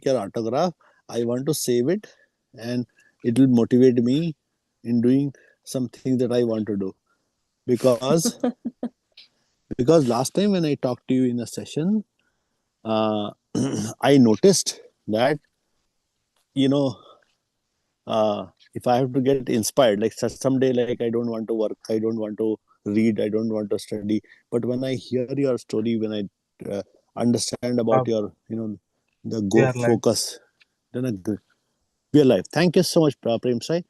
your autograph. I want to save it, and it will motivate me in doing something that I want to do. Because last time when I talked to you in a session, uh, I noticed that, you know, if I have to get inspired, like someday, like I don't want to work, I don't want to read, I don't want to study. But when I hear your story, when I understand about Uh, your, the we go are live. focus, then we are live. Thank you so much, Prem Sai.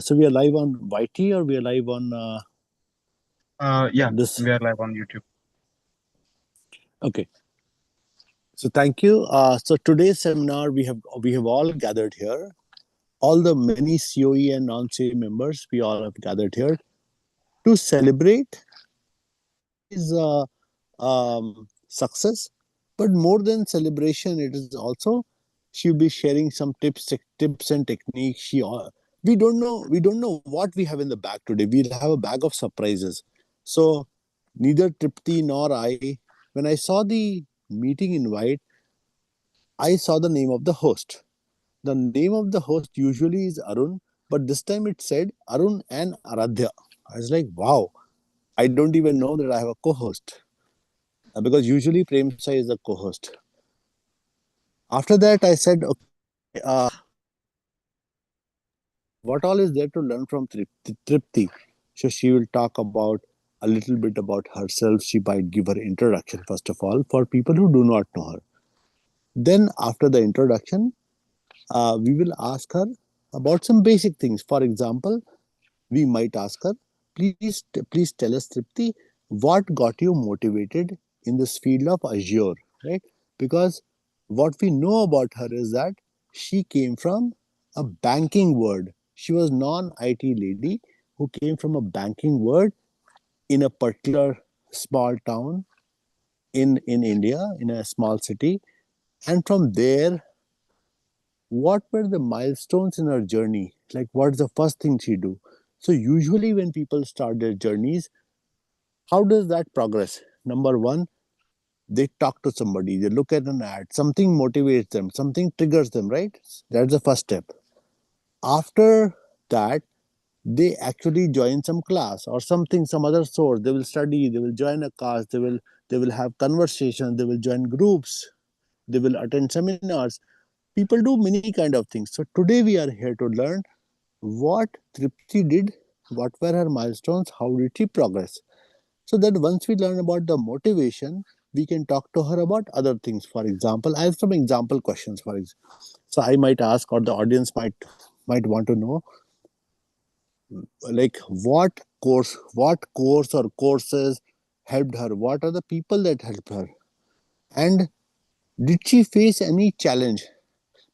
So we are live on YT, or we are live on Yeah, this? we are live on YouTube. Okay. So thank you. So today's seminar, we have all gathered here. All the many COE and non-COE members, we all have gathered here to celebrate Tripti's success. But more than celebration, it is also she'll be sharing some tips and techniques. We don't know what we have in the bag today. We'll have a bag of surprises. So neither Tripti nor I, when I saw the meeting invite, I saw the name of the host. The name of the host usually is Arun, but this time it said Arun and Aradhya. I was like, wow, I don't even know that I have a co-host. Because usually Prem Sai is the co-host. After that, I said, okay, what all is there to learn from Tripti? So she will talk about a little bit about herself. She might give her introduction, first of all, for people who do not know her. Then, after the introduction, we will ask her about some basic things. For example, we might ask her, please tell us, Tripti, what got you motivated in this field of Azure, right? Because what we know about her is that she came from a banking world. She was non-IT lady who came from a banking world in a particular small town in India, in a small city. And from there, what were the milestones in her journey? Like, what's the first thing she do? So usually when people start their journeys, how does that progress? Number one, they talk to somebody, they look at an ad, something motivates them, something triggers them, right? That's the first step. After that, they actually join some class or something, some other source. They will study, they will join a class, they will have conversations, they will join groups, they will attend seminars. People do many kind of things. So today we are here to learn what Tripti did, what were her milestones, how did she progress. So that once we learn about the motivation, we can talk to her about other things. For example, I have some example questions. So I might ask, or the audience might want to know, like what course or courses helped her. What are the people that helped her, and did she face any challenge?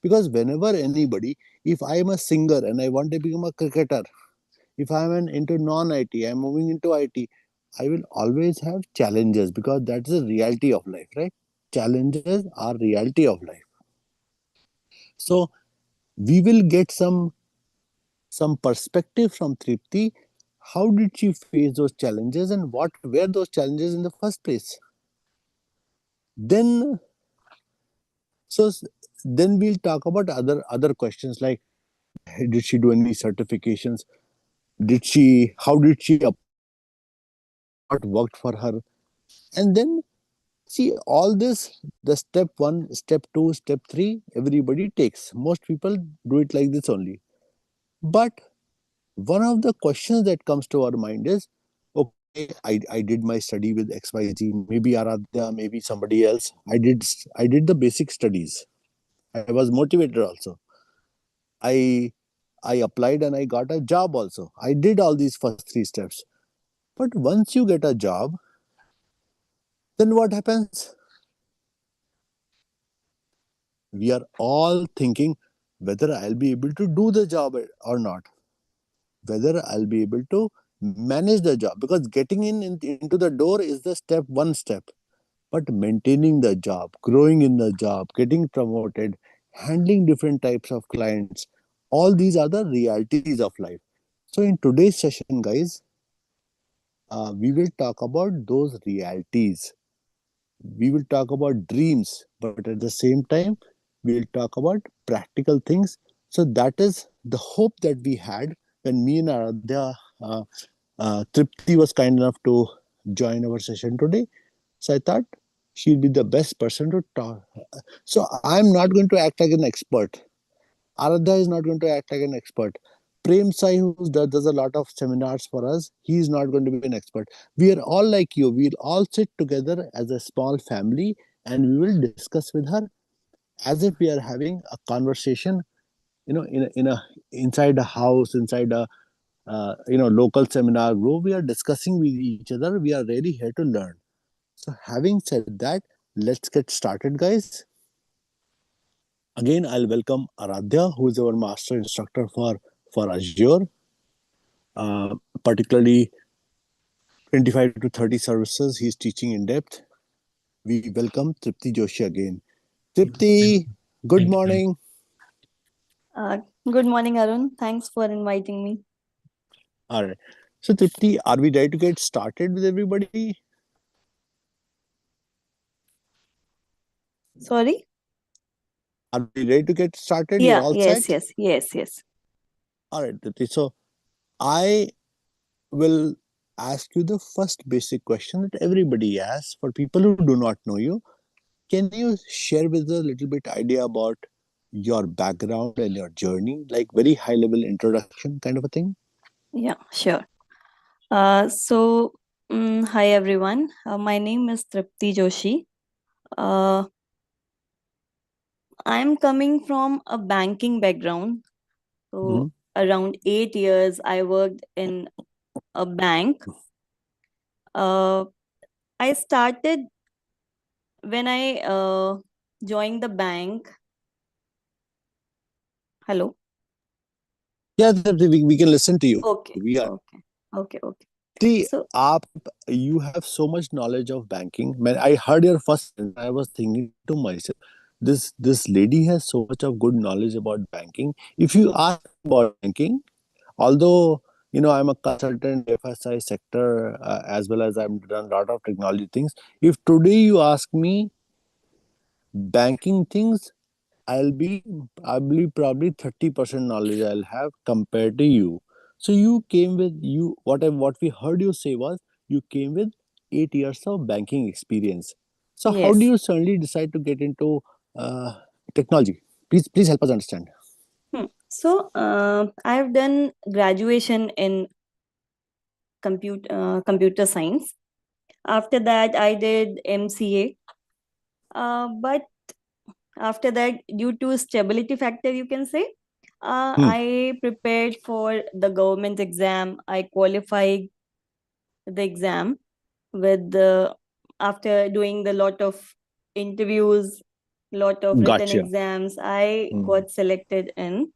Because whenever anybody, if I am a singer and I want to become a cricketer, if I'm into non-IT, I'm moving into IT, I will always have challenges because that's the reality of life, right? Challenges are reality of life. So we will get some perspective from Tripti. How did she face those challenges and what were those challenges in the first place? Then so then we'll talk about other questions like, did she do any certifications? Did she How did she apply for jobs? What worked for her? And then see, all this, the step one, step two, step three, everybody takes. Most people do it like this only. But one of the questions that comes to our mind is, okay, I did my study with XYZ, maybe Aradhya, maybe somebody else. I did the basic studies. I was motivated also. I I applied and I got a job also. I did all these first three steps. But once you get a job, then what happens? We are all thinking whether I'll be able to do the job or not, whether I'll be able to manage the job. Because getting into the door is the one step, but maintaining the job, growing in the job, getting promoted, handling different types of clients, all these are the realities of life. So, in today's session, guys, we will talk about those realities. We will talk about dreams, but at the same time, We'll talk about practical things. So that is the hope that we had when me and Aradhya, Tripti was kind enough to join our session today. So I thought she'd be the best person to talk. So I'm not going to act like an expert. Aradhya is not going to act like an expert. Prem Sai, who does a lot of seminars for us, he is not going to be an expert. We are all like you. We'll all sit together as a small family and we will discuss with her as if we are having a conversation, in a inside a house, inside a local seminar group. We are discussing with each other. We are really here to learn. So, having said that, let's get started, guys. Again, I'll welcome Aradhya, who is our master instructor for Azure, particularly 25 to 30 services. He's teaching in depth. We welcome Tripti Joshi again. Thank Tripti, you. good Thank you. Thank morning. Good morning, Arun. Thanks for inviting me. All right. So, Tripti, are we ready to get started with everybody? Sorry? Are we ready to get started? You're Yeah, all yes, set? yes, yes, yes. All right, Tripti. So, I will ask you the first basic question that everybody asks for people who do not know you. Can you share with us a little bit idea about your background and your journey, like very high level introduction kind of a thing? Yeah, sure. Hi everyone. My name is Tripti Joshi. Uh, I'm coming from a banking background. So, Mhm. around 8 years, I worked in a bank. Uh, I started when I joined the bank. Hello. Yeah, Tripti, we can listen to you. We Okay, are. okay, okay. Tripti, So, you have so much knowledge of banking. Man, I heard your first sentence. I was thinking to myself, this lady has so much of good knowledge about banking. If you ask me about banking, although I'm a consultant FSI sector, as well as I've done a lot of technology things. If today you ask me banking things, I believe probably 30% knowledge I'll have compared to you. So you came with you what we heard you say was you came with 8 years of banking experience. So how do yes. you suddenly decide to get into technology? Please help us understand. I've done graduation in computer science. After that, I did MCA. But after that, due to stability factor, you can say, Hmm. I prepared for the government exam. I qualified the exam with the after doing the lot of interviews, lot of written Gotcha. exams. I Hmm. got selected in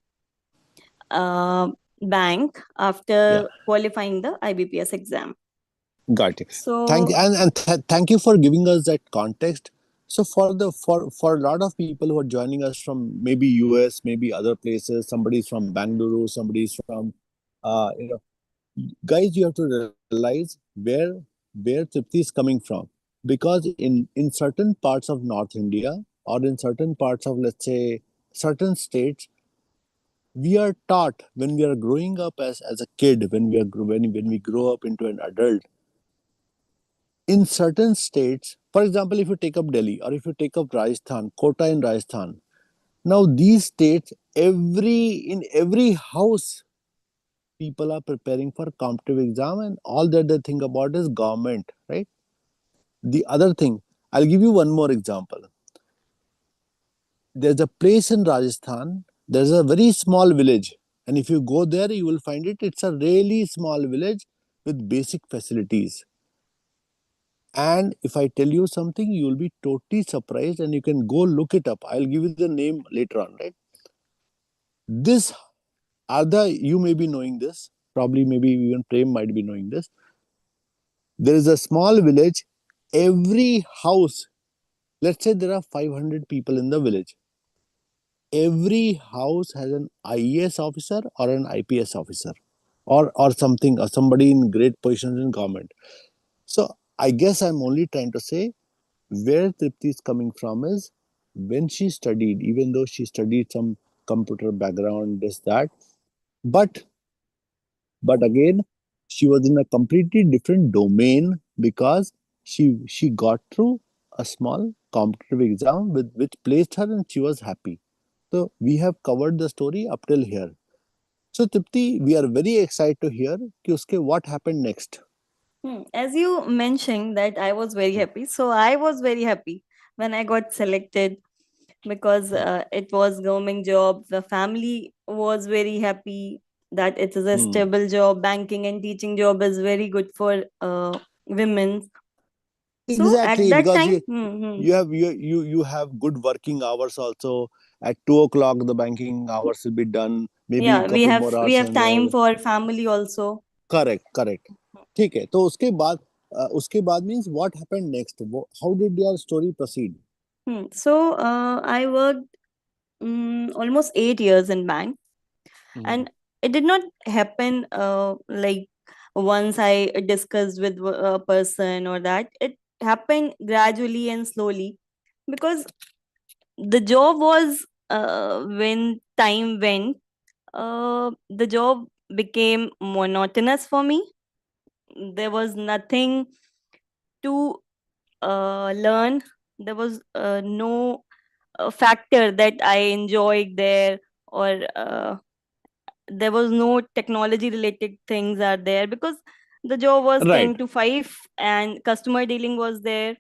uh, bank Yeah. after qualifying the IBPS exam. Got it. Thank So and thank you for giving us that context. So for a lot of people who are joining us from maybe US, maybe other places, somebody's from Bangalore, somebody's from, uh, you know, guys, you have to realize where Tripti is coming from, because in certain parts of North India or in certain parts of, let's say, certain states, we are taught when we are growing up as a kid, when we grow up into an adult, in certain states, for example, if you take up Delhi or if you take up Rajasthan, Kota in Rajasthan, now these states, in every house, people are preparing for competitive exam and all that they think about is government, right? The other thing, I'll give you one more example. There's a place in Rajasthan, there's a very small village, and if you go there, you will find it's a really small village with basic facilities. And if I tell you something, you will be totally surprised and you can go look it up. I'll give you the name later on, right? This you may be knowing this, probably maybe even Prem might be knowing this. There is a small village, every house, let's say there are 500 people in the village. Every house has an IAS officer or an IPS officer or something, or somebody in great positions in government. So I guess I'm only trying to say where Tripti is coming from is when she studied, even though she studied some computer background, this, that, but again, she was in a completely different domain because she got through a small competitive exam with which placed her and she was happy. So we have covered the story up till here. So Tripti, we are very excited to hear कि उसके what happened next. As you mentioned that I was very happy. So I was very happy when I got selected because Hmm. it was government job. The family was very happy that it is a Hmm. stable job. Banking and teaching job is very good for women. So at Exactly, that because time, you have good working hours also. At 2 o'clock, the banking hours will be done. Maybe yeah, couple more we hours have and time there. for family also. Correct, correct. ठीक है तो उसके बाद means what happened next, how did your story proceed? So I worked almost 8 years in bank, Mhm. and it did not happen like once I discussed with a person or that. It happened gradually and slowly because the job was when time went, the job became monotonous for me. There was nothing to learn. There was no factor that I enjoyed there, or there was no technology related things are there because the job was Right. 10 to 5 and customer dealing was there.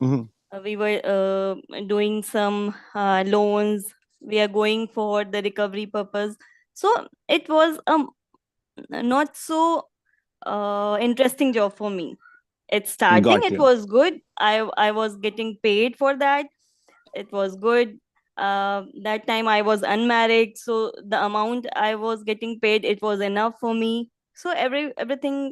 Mhm. We were doing some loans. We are going for the recovery purpose. So it was not so interesting job for me. It's starting, Got it you. was good. I was getting paid for that. It was good. That time I was unmarried, so the amount I was getting paid, it was enough for me. So everything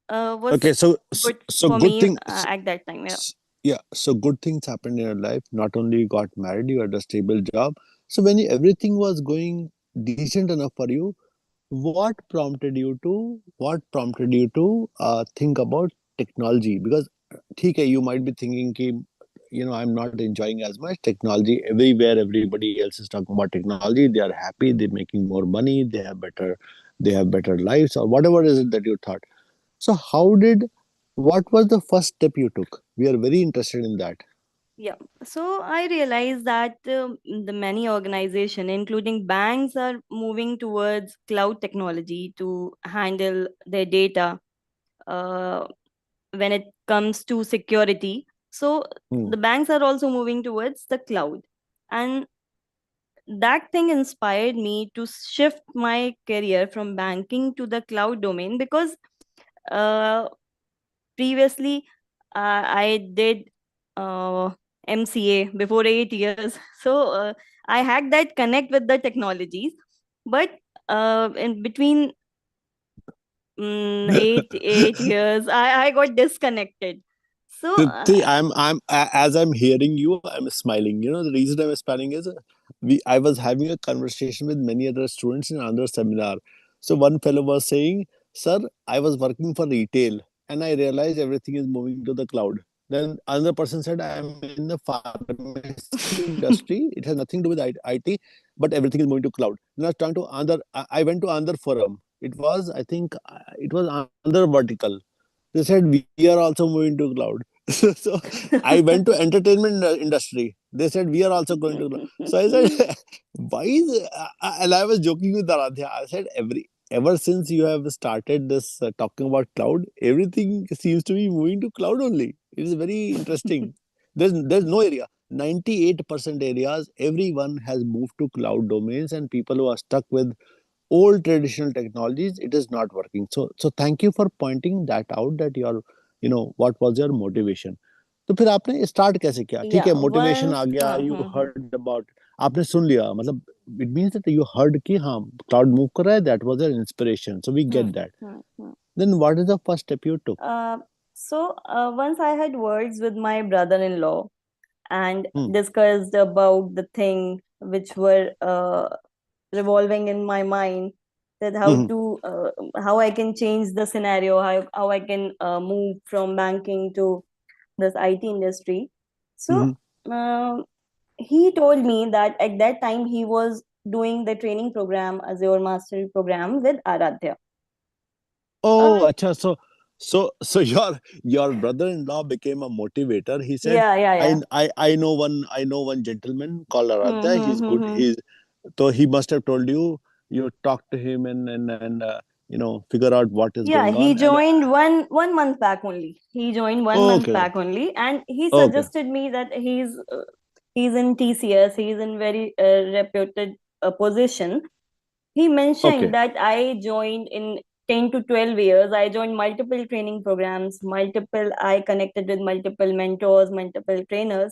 was Okay, good so for good me thing. at that time. Yeah. Yeah, so good things happened in your life. Not only you got married, you had a stable job. So when everything was going decent enough for you, what prompted you to think about technology? Because ठीक है, you might be thinking कि I'm not enjoying as much technology everywhere. Everybody else is talking about technology. They are happy. They're making more money. They have better lives or whatever is it that you thought. So what was the first step you took? We are very interested in that. Yeah. So I realized that the many organization, including banks, are moving towards cloud technology to handle their data uh, when it comes to security. So Hmm. the banks are also moving towards the cloud. And that thing inspired me to shift my career from banking to the cloud domain because uh, previously I did uh, MCA before 8 years. So I had that connect with the technologies, but in between 8 years, I got disconnected. So Tripti, as I'm hearing you, I'm smiling. The reason I'm smiling is I was having a conversation with many other students in another seminar. So one fellow was saying, "Sir, I was working for retail and I realized everything is moving to the cloud." Then another person said, "I am in the pharmacy industry. It has nothing to do with IT, but everything is moving to cloud." Then I was trying to I went to another forum. I think, it was another vertical. They said we are also moving to cloud. So I went to entertainment industry. They said we are also going to cloud. So I said, why is and I was joking with Aradhya. I said ever since you have started this talking about cloud, everything seems to be moving to cloud only. It is very interesting. There's no area. 98% areas, everyone has moved to cloud domains, and people who are stuck with old traditional technologies, it is not working. So thank you for pointing that out, that your what was your motivation. तो फिर आपने start कैसे किया? ठीक yeah, है, motivation आ once. गया, you heard about, आपने सुन लिया, मतलब it means that you heard कि हाँ क्लाउड मूव कर रहा है, that was your inspiration, so we get Hmm, that. hmm, hmm. Then what is the first step you took? So once I had words with my brother-in-law and hmm. discussed about the thing which were revolving in my mind, that hmm. how I can change the scenario, how I can move from banking to this IT industry. So hmm. he told me that at that time he was doing the training program, Azure Mastery program with Aradhya. Oh, Uh, acha. So your brother-in-law became a motivator. He said, yeah, yeah, yeah. I know one gentleman called Hmm, Aradhya. hmm, He's hmm, good. hmm. So he must have told you, you talk to him and figure out what is Yeah, going he on. And joined one month back only. He joined one month okay, back only, and he okay, suggested me that he's in TCS. He's in very reputed position. He mentioned okay. that I joined in 10 to 12 years. I joined multiple training programs, I connected with multiple mentors, multiple trainers.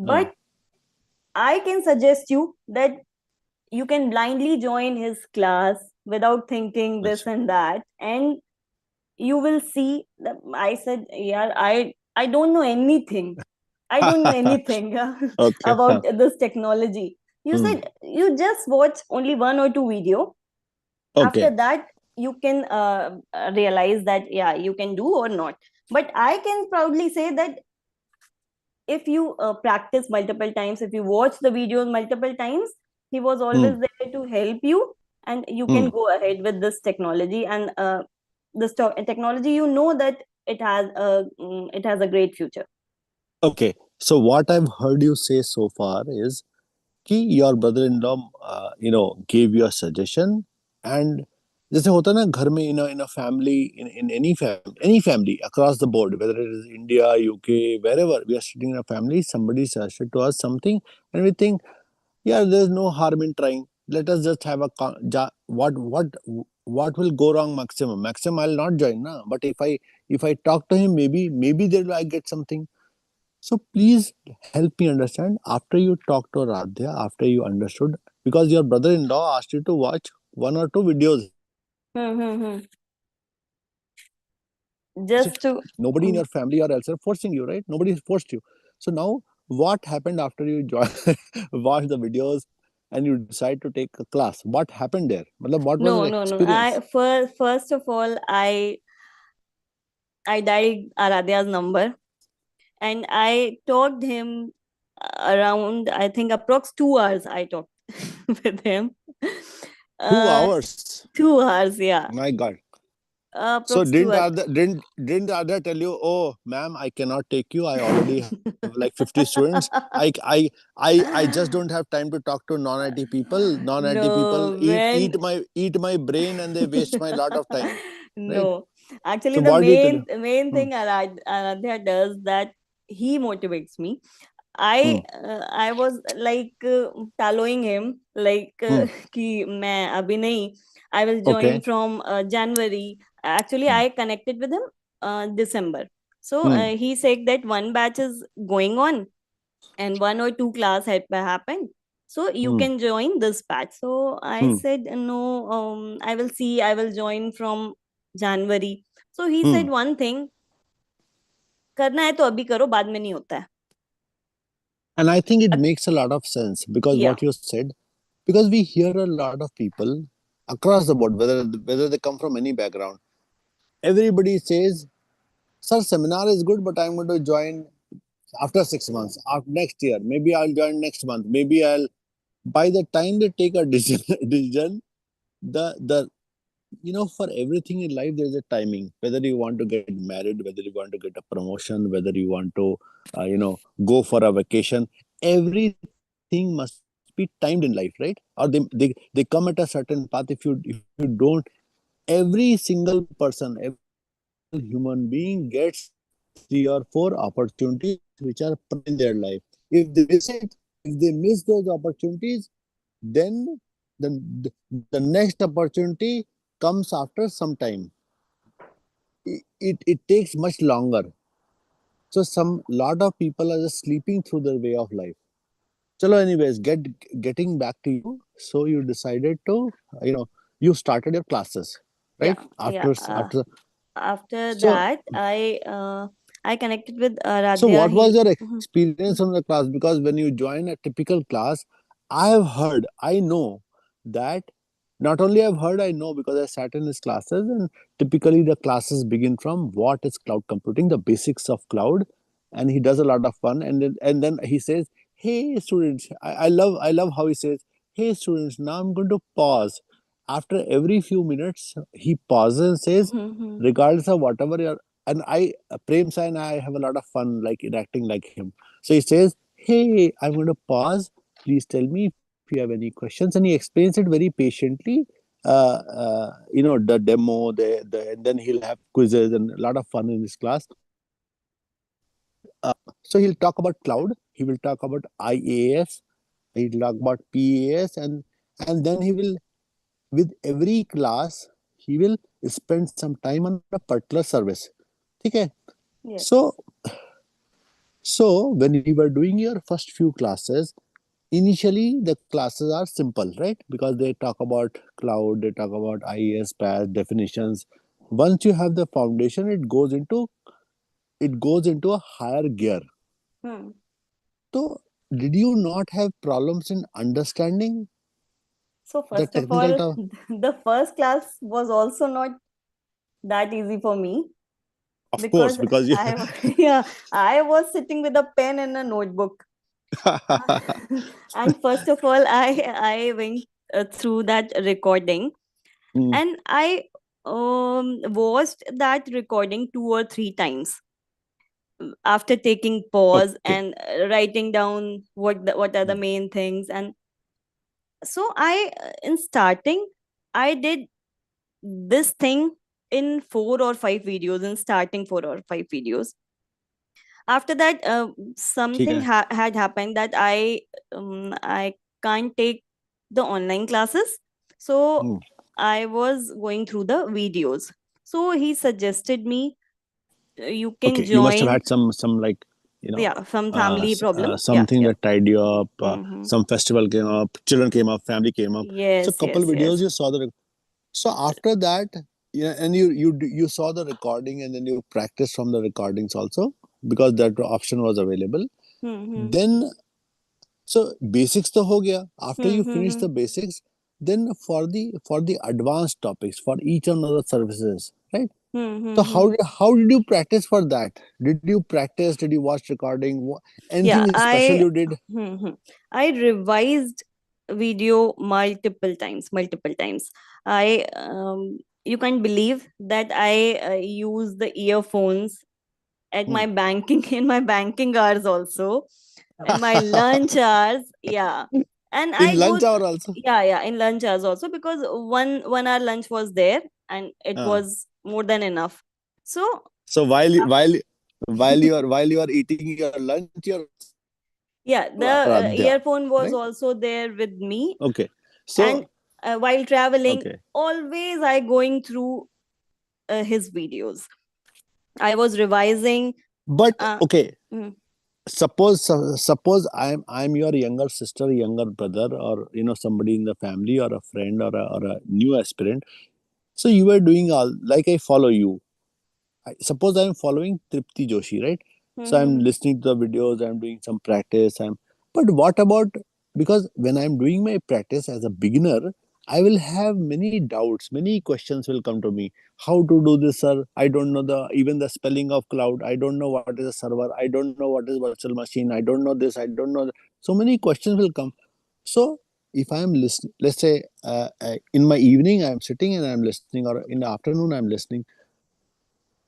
Uh, But I can suggest you that you can blindly join his class without thinking this acha. and that, and you will see that. I said, yeah, I don't know anything. I don't know anything Okay. about this technology. You Hmm. said you just watch only one or two video. After Okay. that you can realize that yeah, you can do or not. But I can proudly say that if you practice multiple times, if you watch the videos multiple times, he was Hmm. always there to help you, and you can Hmm. go ahead with this technology. And this technology, you know that it has a great future. Okay. So what I've heard you say so far is कि your brother-in-law gave you a suggestion, and जैसे होता है ना घर में in a family, in any family across the board, whether it is India, UK, wherever we are sitting in a family, somebody suggested to us something, and we think, yeah, there's no harm in trying. Let us just have what will go wrong maximum I'll not join na. But if I talk to him, maybe there I get something. So please help me understand, after you talked to Radhya, after you understood, because your brother-in-law asked you to watch one or two videos. Hmm, hmm, hmm. So Just to nobody in your family or else are forcing you, right? Nobody forced you. So now what happened after you join, watch the videos and you decide to take a class? What happened there? Matlab, what was no, the no, no. experience? First of all, I dialed Aradhya's number, and I talked him around, I think, approx 2 hours. I talked with him. Two Uh, hours. 2 hours, yeah, My God. So approx 2 hours. didn't Radha tell you, oh ma'am, I cannot take you. I already have like 50 students. I just don't have time to talk to non-IT people. Non-IT people No, when eat my brain and they waste my lot of time. Right? no, actually, So the what do you tell you? main Hmm, thing Aradhya does, that he motivates me. hmm, I was like following him, like hmm. कि मैं अभी नहीं, I will join Okay. from January. Actually, Hmm, I connected with him December. So hmm, he said that one batch is going on, and one or two class had happened. So you hmm, can join this batch. So I hmm, said no. I will see. I will join from January. So he hmm. said one thing, करना है तो अभी करो, बाद में नहीं होता है. And I think it Uh, makes a lot of sense because yeah. what you said, because we hear a lot of people across the board, whether they come from any background, everybody says, sir, seminar is good, but I'm going to join after 6 months, after next year. Maybe I'll join next month. Maybe I'll. By the time they take a decision, the for everything in life there's a timing. Whether you want to get married, whether you want to get a promotion, whether you want to go for a vacation, everything must be timed in life, right? Or they come at a certain path. If you don't, every single person, every single human being gets 3 or 4 opportunities which are present in their life. If they miss it, if they miss those opportunities, then the next opportunity comes after some time. It takes much longer. So some lot of people are just sleeping through their way of life. Chalo, anyways, getting back to you. So you decided to, you started your classes, Yeah, right? yeah. After After so that, I connected with So, Radhya. what was He your Mhm. experience from the class? Because when you join a typical class, I have heard, I know that not only I've heard, I know because I sat in his classes, and typically the classes begin from what is cloud computing, the basics of cloud, and he does a lot of fun, and then he says, hey students, I love how he says, hey students, now I'm going to pause. After every few minutes, he pauses and says, Mhm. regardless of whatever you're, and Prem Sai and I have a lot of fun like enacting like him. So he says, hey, I'm going to pause. Please tell me if you have any questions. And he explains it very patiently. The demo, and then he'll have quizzes and a lot of fun in his class. So he'll talk about cloud, he will talk about IaaS, he'll talk about PaaS, and then he will, with every class, he will spend some time on a particular service. Okay. Yes. So when we were doing your first few classes, initially the classes are simple, right? Because they talk about cloud, they talk about IaaS, PaaS definitions. Once you have the foundation, it goes into a higher gear. Hmm. So, did you not have problems in understanding So the first of technical all, term? the first class was also not that easy for me, Of course, because because you. yeah, I was sitting with a pen and a notebook. And first of all, I went through that recording, Hmm, and I watched that recording 2 or 3 times after taking pause okay, and writing down what are the hmm, main things. And so I in starting, I did this thing in 4 or 5 videos, in starting 4 or 5 videos. After that, ठीक something है. had happened that I can't take the online classes. So Hmm. I was going through the videos. So he suggested me, you can Okay, you must have join. had some like you know Yeah, some family problem. Yeah, something yeah. that tied you up. Hmm. Some festival came up, children came up, family came up. So Yes, couple yes, videos yes. you saw the. So after that, yeah, and you saw the recording and then you practiced from the recordings also because that option was available. Hmm. Then so basics to ho gaya. After Hmm. you Hmm. finish Hmm. the basics, then for the advanced topics for each another services, right? Hmm. So Hmm. Hmm. how did you practice for that? Did you practice? Did you watch recording? Yeah, Anything special you did? I revised video multiple times, multiple times. I You can't believe that I use the earphones at Hmm. my banking in my banking hours also, in my lunch hours. Yeah. And In I go lunch hour also. yeah, in lunch hours also, because one hour lunch was there, and it Uh, was more than enough. So so while you are eating your lunch, you're listening to yeah, the Aradhya, earphone right? was also there with me. Okay. So And while traveling, okay, always I going through his videos. I was revising. but uh, okay. mm, Suppose I'm your younger sister, younger brother, or somebody in the family, or a friend, or a new aspirant. So you were doing all like I follow you. Suppose I'm following Tripti Joshi, right? So I'm mhm. listening to the videos, I'm doing some practice. But what about, because when I'm doing my practice as a beginner, I will have many doubts, many questions will come to me. How to do this, sir? I don't know even the spelling of cloud. I don't know what is a server. I don't know what is virtual machine. I don't know this. I don't know. So many questions will come. So if I'm listening, let's say in my evening I'm sitting and I'm listening, or in the afternoon I'm listening,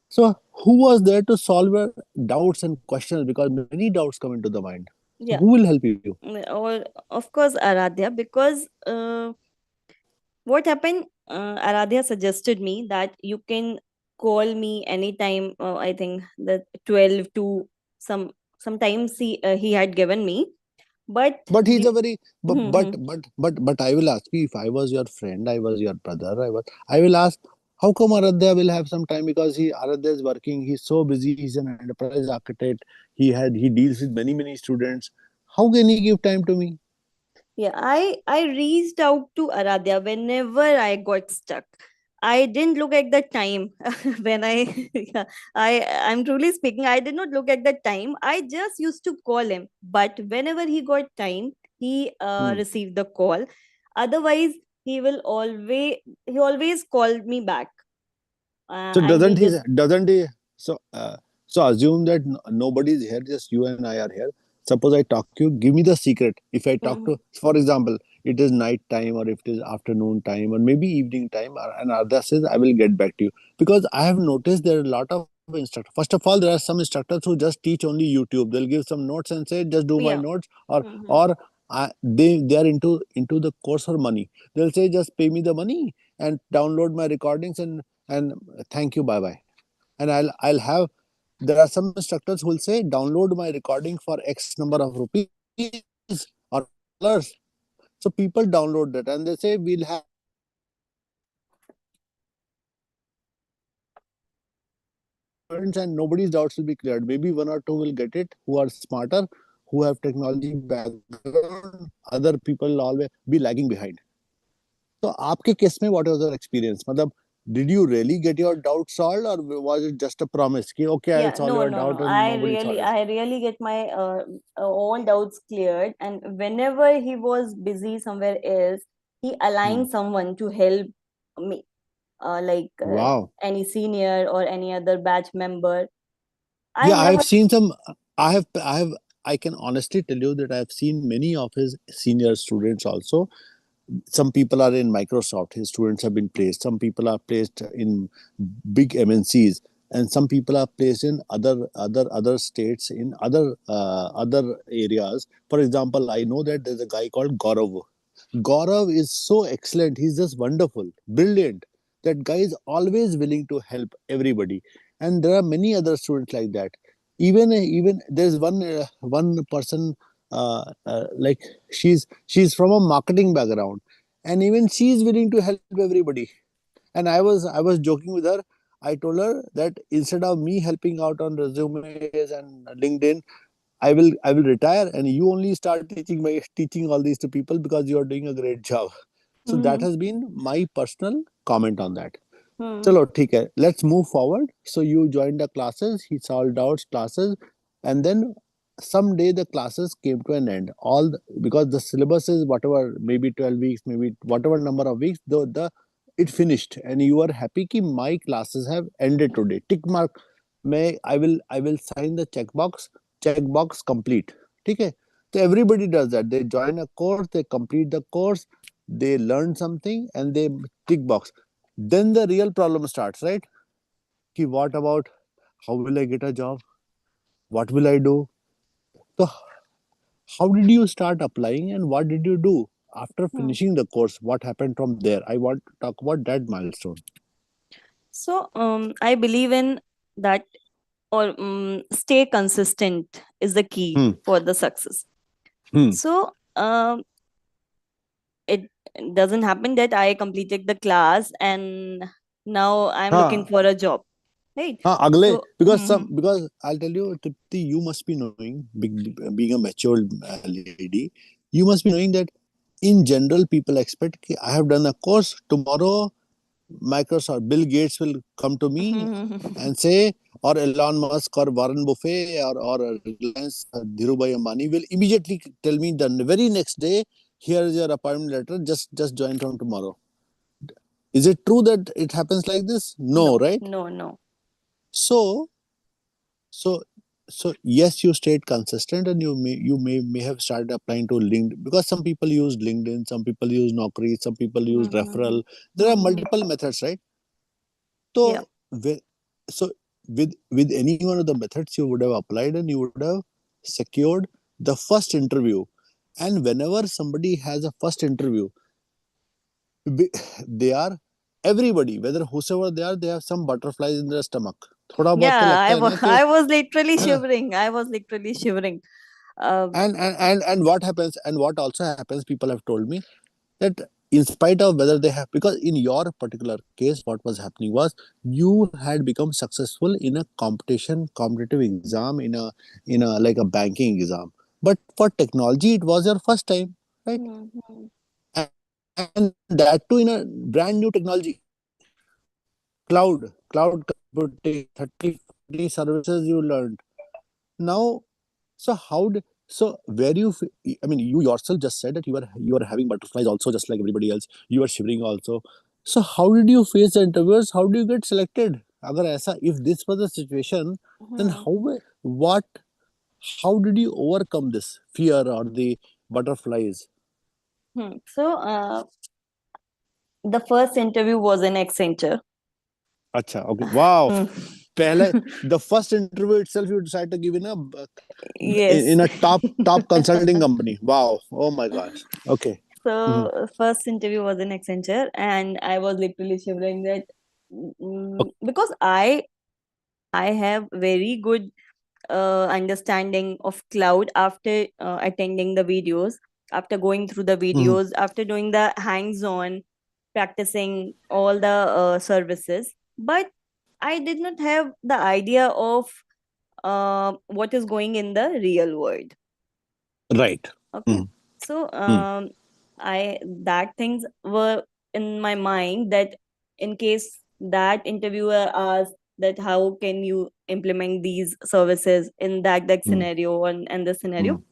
so, who was there to solve your doubts and questions? Because many doubts come into the mind. So, who Yeah. will help you? Or of course Aradhya, because what happened, Aradhya suggested me that you can call me anytime. I think that 12 to sometimes he had given me. But But he's a the very but I will ask you, if I was your friend, I was your brother, I will ask, how come Aradhya will have some time? Because Aradhya is working, he's so busy, he's an enterprise architect, he deals with many students. How can he give time to me? Yeah, I reached out to Aradhya whenever I got stuck. I didn't look at the time when yeah, I'm truly speaking. I did not look at the time. I just used to call him, but whenever he got time, he Hmm. received the call. Otherwise, he always called me back, So and we doesn't he so assume that nobody is here, just you and I are here. Suppose I talk to you, give me the secret. If I talk Mhm. to, for example, it is night time or if it is afternoon time or maybe evening time, and other says I will get back to you, because I have noticed there are a lot of instructors. First of all, there are some instructors who just teach only YouTube. They'll give some notes and say just do my Yeah. notes, Mhm. or they are into the course for money. They'll say just pay me the money and download my recordings, and thank you, bye bye. And I'll have, there are some instructors who will say download my recording for X number of rupees or $X. So people download that and they say we'll have students and nobody's doubts will be cleared. Maybe one or two will get it who are smarter, who have technology background. Other people always be lagging behind. So आपके case में what was your experience? मतलब did you really get your doubt solved or was it just a promise कि okay I'll Yeah, solve no, your no, doubt no. and nobody solved it? I really get my all doubts cleared. And whenever he was busy somewhere else, he Hmm. aligned someone to help me, like Wow. any senior or any other batch member. I Yeah, I have never. seen some. I can honestly tell you that I have seen many of his senior students also. Some people are in Microsoft. His students have been placed. Some people are placed in big MNCs, and some people are placed in other states in other areas. For example, I know that there's a guy called Gaurav. Gaurav is so excellent. He's just wonderful, brilliant. That guy is always willing to help everybody, and there are many other students like that. Even there's one person, like she's from a marketing background, and even she's willing to help everybody. And I was joking with her. I told her that instead of me helping out on resumes and LinkedIn, I will retire and you only start teaching all these to people because you are doing a great job. So that Mhm. has been my personal comment on that. Hmm. चलो ठीक है, let's move forward. So you joined the classes, he solved out classes, and then someday the classes came to an end. Because the syllabus is whatever, maybe 12 weeks, maybe whatever number of weeks, though the it finished, and you are happy कि my classes have ended today. Tick mark. I will sign the checkbox complete. ठीक है? So everybody does that. They join a course, they complete the course, they learn something, and they tick box. Then the real problem starts, right? Ki what about how will I get a job? What will I do? So how did you start applying and what did you do after Hmm. finishing the course? What happened from there? I want to talk about that milestone. So, I believe in that, or stay consistent is the key Hmm. for the success. Hmm. So, it doesn't happen that I completed the class and now I'm looking हाँ for a job, right? हाँ अगले, So, because I'll tell you, Tripti, you must be knowing, being a mature lady, you must be knowing that in general people expect कि I have done a course, tomorrow Microsoft, Bill Gates will come to me and say, or Elon Musk or Warren Buffett or Reliance, Dhirubhai Ambani will immediately tell me the very next day, here is your appointment letter, just join from tomorrow. Is it true that it happens like this? No, no, right? no, no. So, so, so yes, you stayed consistent and you may have started applying to LinkedIn, because some people use LinkedIn, some people use Naukri, some people use referral. There are multiple methods, right? Yeah. So, so with any one of the methods, you would have applied and you would have secured the first interview. And whenever somebody has a first interview, they are, everybody, whether whosoever they have some butterflies in their stomach. थोड़ा बहुत तो Yeah, लगता है ना कि I was literally है ना. shivering. I was literally shivering. Uh, And what happens, and what also happens, people have told me that in spite of whether they have, because in your particular case what was happening was you had become successful in a competitive exam, in a like a banking exam, but for technology it was your first time, right? mhm. And that too in a brand new technology, cloud computing, 30 40 services you learned now. So how did, so where you I mean, you yourself just said that you are having butterflies also just like everybody else, you are shivering also. So how did you face the interviewers, how do you get selected? Agar aisa, if this was the situation, then Mhm. what how did you overcome this fear or the butterflies? So the first interview was in Accenture. Acha, okay. Wow. Hmm. The first interview itself, you decide to give in Yes. a top consulting company. Wow. Oh my gosh. Okay. Mhm. So first interview was in Accenture, and I was literally shivering that because I have very good understanding of cloud after attending the videos, after going through the Mhm. videos, after doing the hands-on, practicing all the services. But I did not have the idea of what is going in the real world. Right. Okay. Mhm. So Mhm. I that things were in my mind that in case that interviewer asked that how can you implement these services in that Mhm. scenario and this scenario. Mhm.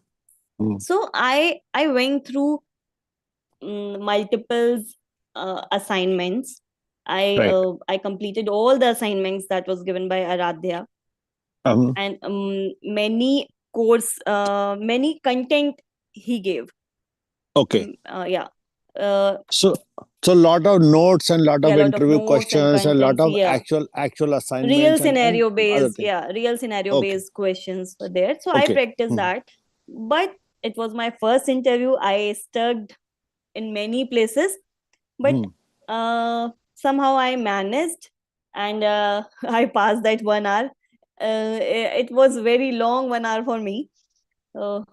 Mhm. So I went through multiples assignments. Right. I completed all the assignments that was given by Aradhya, Um, and many content he gave. okay. Yeah. Uh, So so lot of notes and lot yeah, of a lot of interview notes and questions and lot contents. of Yeah. actual assignments and other things. Real scenario Okay. based questions were there. So I Okay. practiced Mhm. that. But it was my first interview. I stuck in many places, but Mhm. somehow I managed, and I passed that 1 hour. It was very long 1 hour for me. Uh,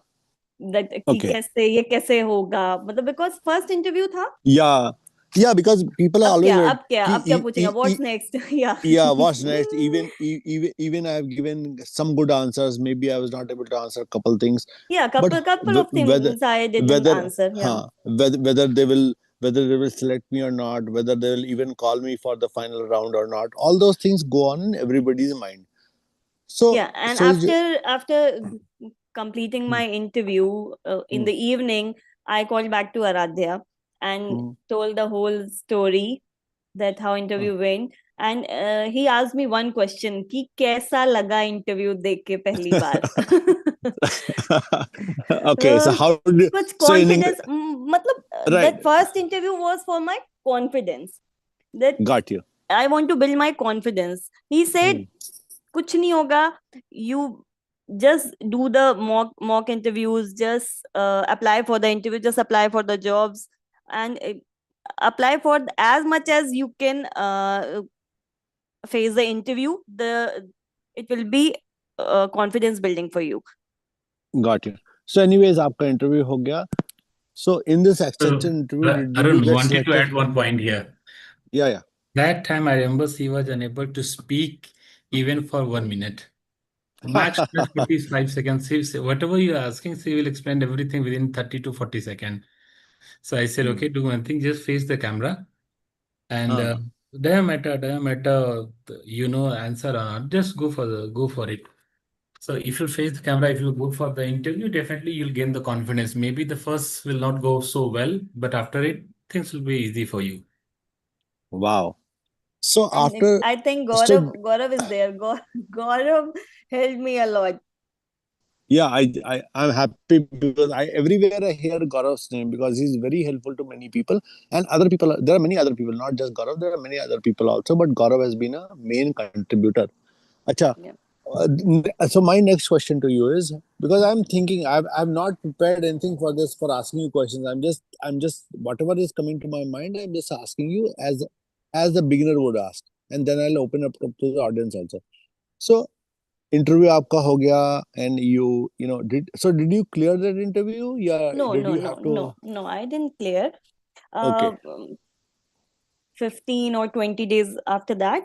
that कि Okay. कैसे ये कैसे होगा मतलब because first interview था. Yeah. Yeah, because people are always कि अब क्या पूछेगा what's next. Yeah. yeah, what's next? Even I have given some good answers. Maybe I was not able to answer a couple things, Yeah, but couple of whether things I didn't answer. Yeah. whether they will select me or not, whether they will even call me for the final round or not, all those things go on in everybody's mind. So Yeah, and so is after completing hmm, my interview in hmm, the evening, I called back to Aradhya and hmm, told the whole story that how uh, interview went, and he asked me one question कि कैसा लगा interview देख के पहली बार. okay. So uh, how do you, कुछ so in confidence मतलब right? that first interview was for my confidence, that Got you. I want to build my confidence. He said Hmm, कुछ नहीं होगा, you just do the mock interviews, just apply for the interview, just apply for the jobs, and apply for as much as you can face the interview. The It will be confidence building for you. got you. So anyways, आपका interview हो गया. So in this So, extension interview, did you Arun, get wanted to selected? add one point here. Yeah, yeah. That time I remember she was unable to speak even for 1 minute. Max just 45 seconds. Whatever you're asking, she will explain everything within 30 to 40 seconds. So I said, Hmm. okay, do one thing, just face the camera and Uh, doesn't matter, answer or not, just go for it. So if you face the camera, if you go for the interview, definitely you'll gain the confidence. Maybe the first will not go so well, but after it, things will be easy for you. wow. So And after I think so Gaurav is there. Gaurav helped me a lot. yeah, I'm happy because I everywhere I hear Gaurav's name because he's very helpful to many people and other people. There are many other people, not just Gaurav. There are many other people also, but Gaurav has been a main contributor. Acha. Yeah. So my next question to you is because I'm thinking I've not prepared anything for this for asking you questions. I'm just whatever is coming to my mind. I'm just asking you as the beginner would ask, and then I'll open up to the audience also. So interview आपका हो गया and did you clear that interview? Yeah, No, did no, you no, have to? no, no. I didn't clear. Okay. Uh, 15 or 20 days after that,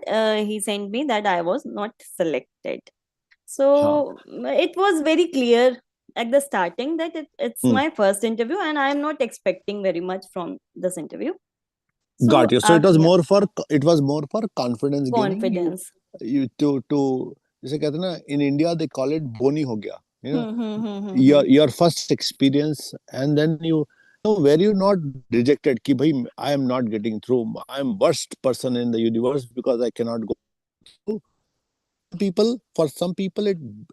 he sent me that I was not selected. Huh. So it was very clear at the starting that it's Hmm. my first interview and I'm not expecting very much from this interview. So Got you. So yeah, it was more for confidence gaining. confidence. You to जैसे कहते हैं ना in India they call it boni हो गया. You know, Hmm, hmm, hmm, hmm, hmm. your first experience and then you know where you not rejected कि भाई I am not getting through. I am worst person in the universe because I cannot go through. people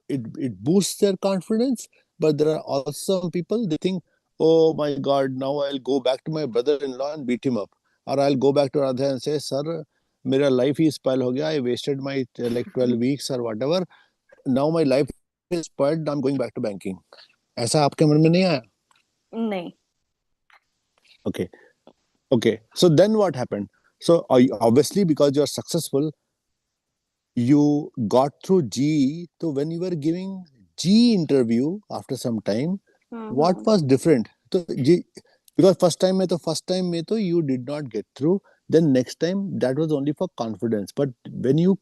it boosts their confidence, but there are also some people they think, oh my god, now I'll go back to my brother-in-law and beat him up, or I'll go back to Radha and say, sir, mera life is spoil ho gaya, I wasted my like 12 weeks or whatever, now my life is spoiled, I'm going back to banking. ऐसा आपके मन में नहीं आया? नहीं. Okay. Okay, so then what happened? So obviously, because you're successful, you got through G. So when you were giving G interview after some time, what was different? So G, because first time mein to you did not get through. Then next time that was only for confidence. But when you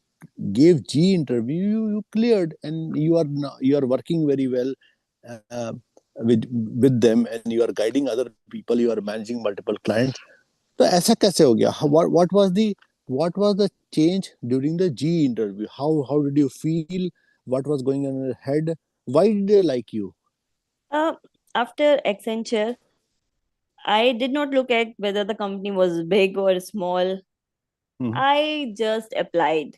gave G interview, you cleared, and you are working very well uh, with them, and you are guiding other people. You are managing multiple clients. तो ऐसा कैसे हो गया? What was the change during the G interview? How did you feel? What was going on in your head? Why did they like you? After Accenture, I did not look at whether the company was big or small. Mhm. I just applied.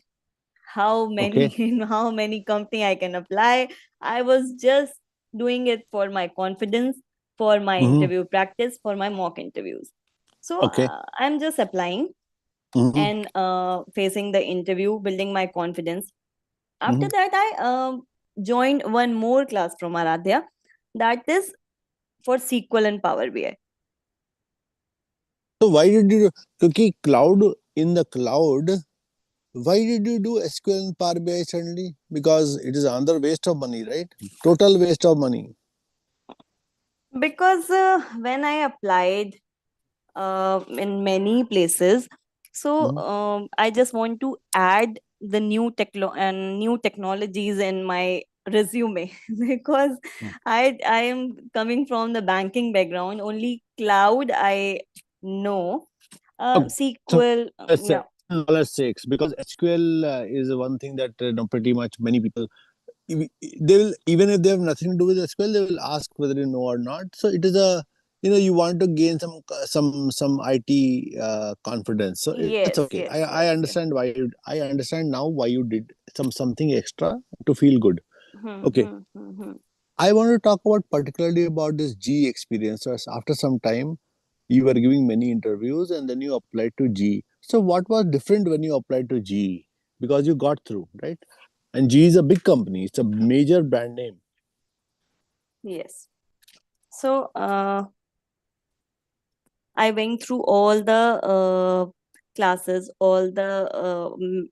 How many Okay. in how many company I can apply? I was just doing it for my confidence, for my Mhm. interview practice, for my mock interviews. So Okay. I'm just applying Mhm. and facing the interview, building my confidence. After Mhm. that, I joined one more class from Aradhya, that is for SQL and Power BI. So why did you? क्योंकि cloud, why did you do SQL and Power BI suddenly? Because it is another waste of money, right? Total waste of money. Because when I applied in many places, so Mhm. I just want to add the new technologies in my resume because I am coming from the banking background. Only cloud I know. Okay. So SQL, let's say yeah. knowledge sakes, because SQL is one thing that pretty much many people they will, even if they have nothing to do with SQL, they will ask whether you know or not. So it is a, you want to gain some IT confidence. So it's Yes, okay. yes, I yes, yes. understand why I understand now why you did something extra to feel good. Hmm, Okay. hmm, hmm, hmm. I want to talk about particularly about this G experience. So after some time, you were giving many interviews and then you applied to G. So what was different when you applied to G? Because you got through, right? And G is a big company. It's a major brand name. Yes. So I went through all the classes, all the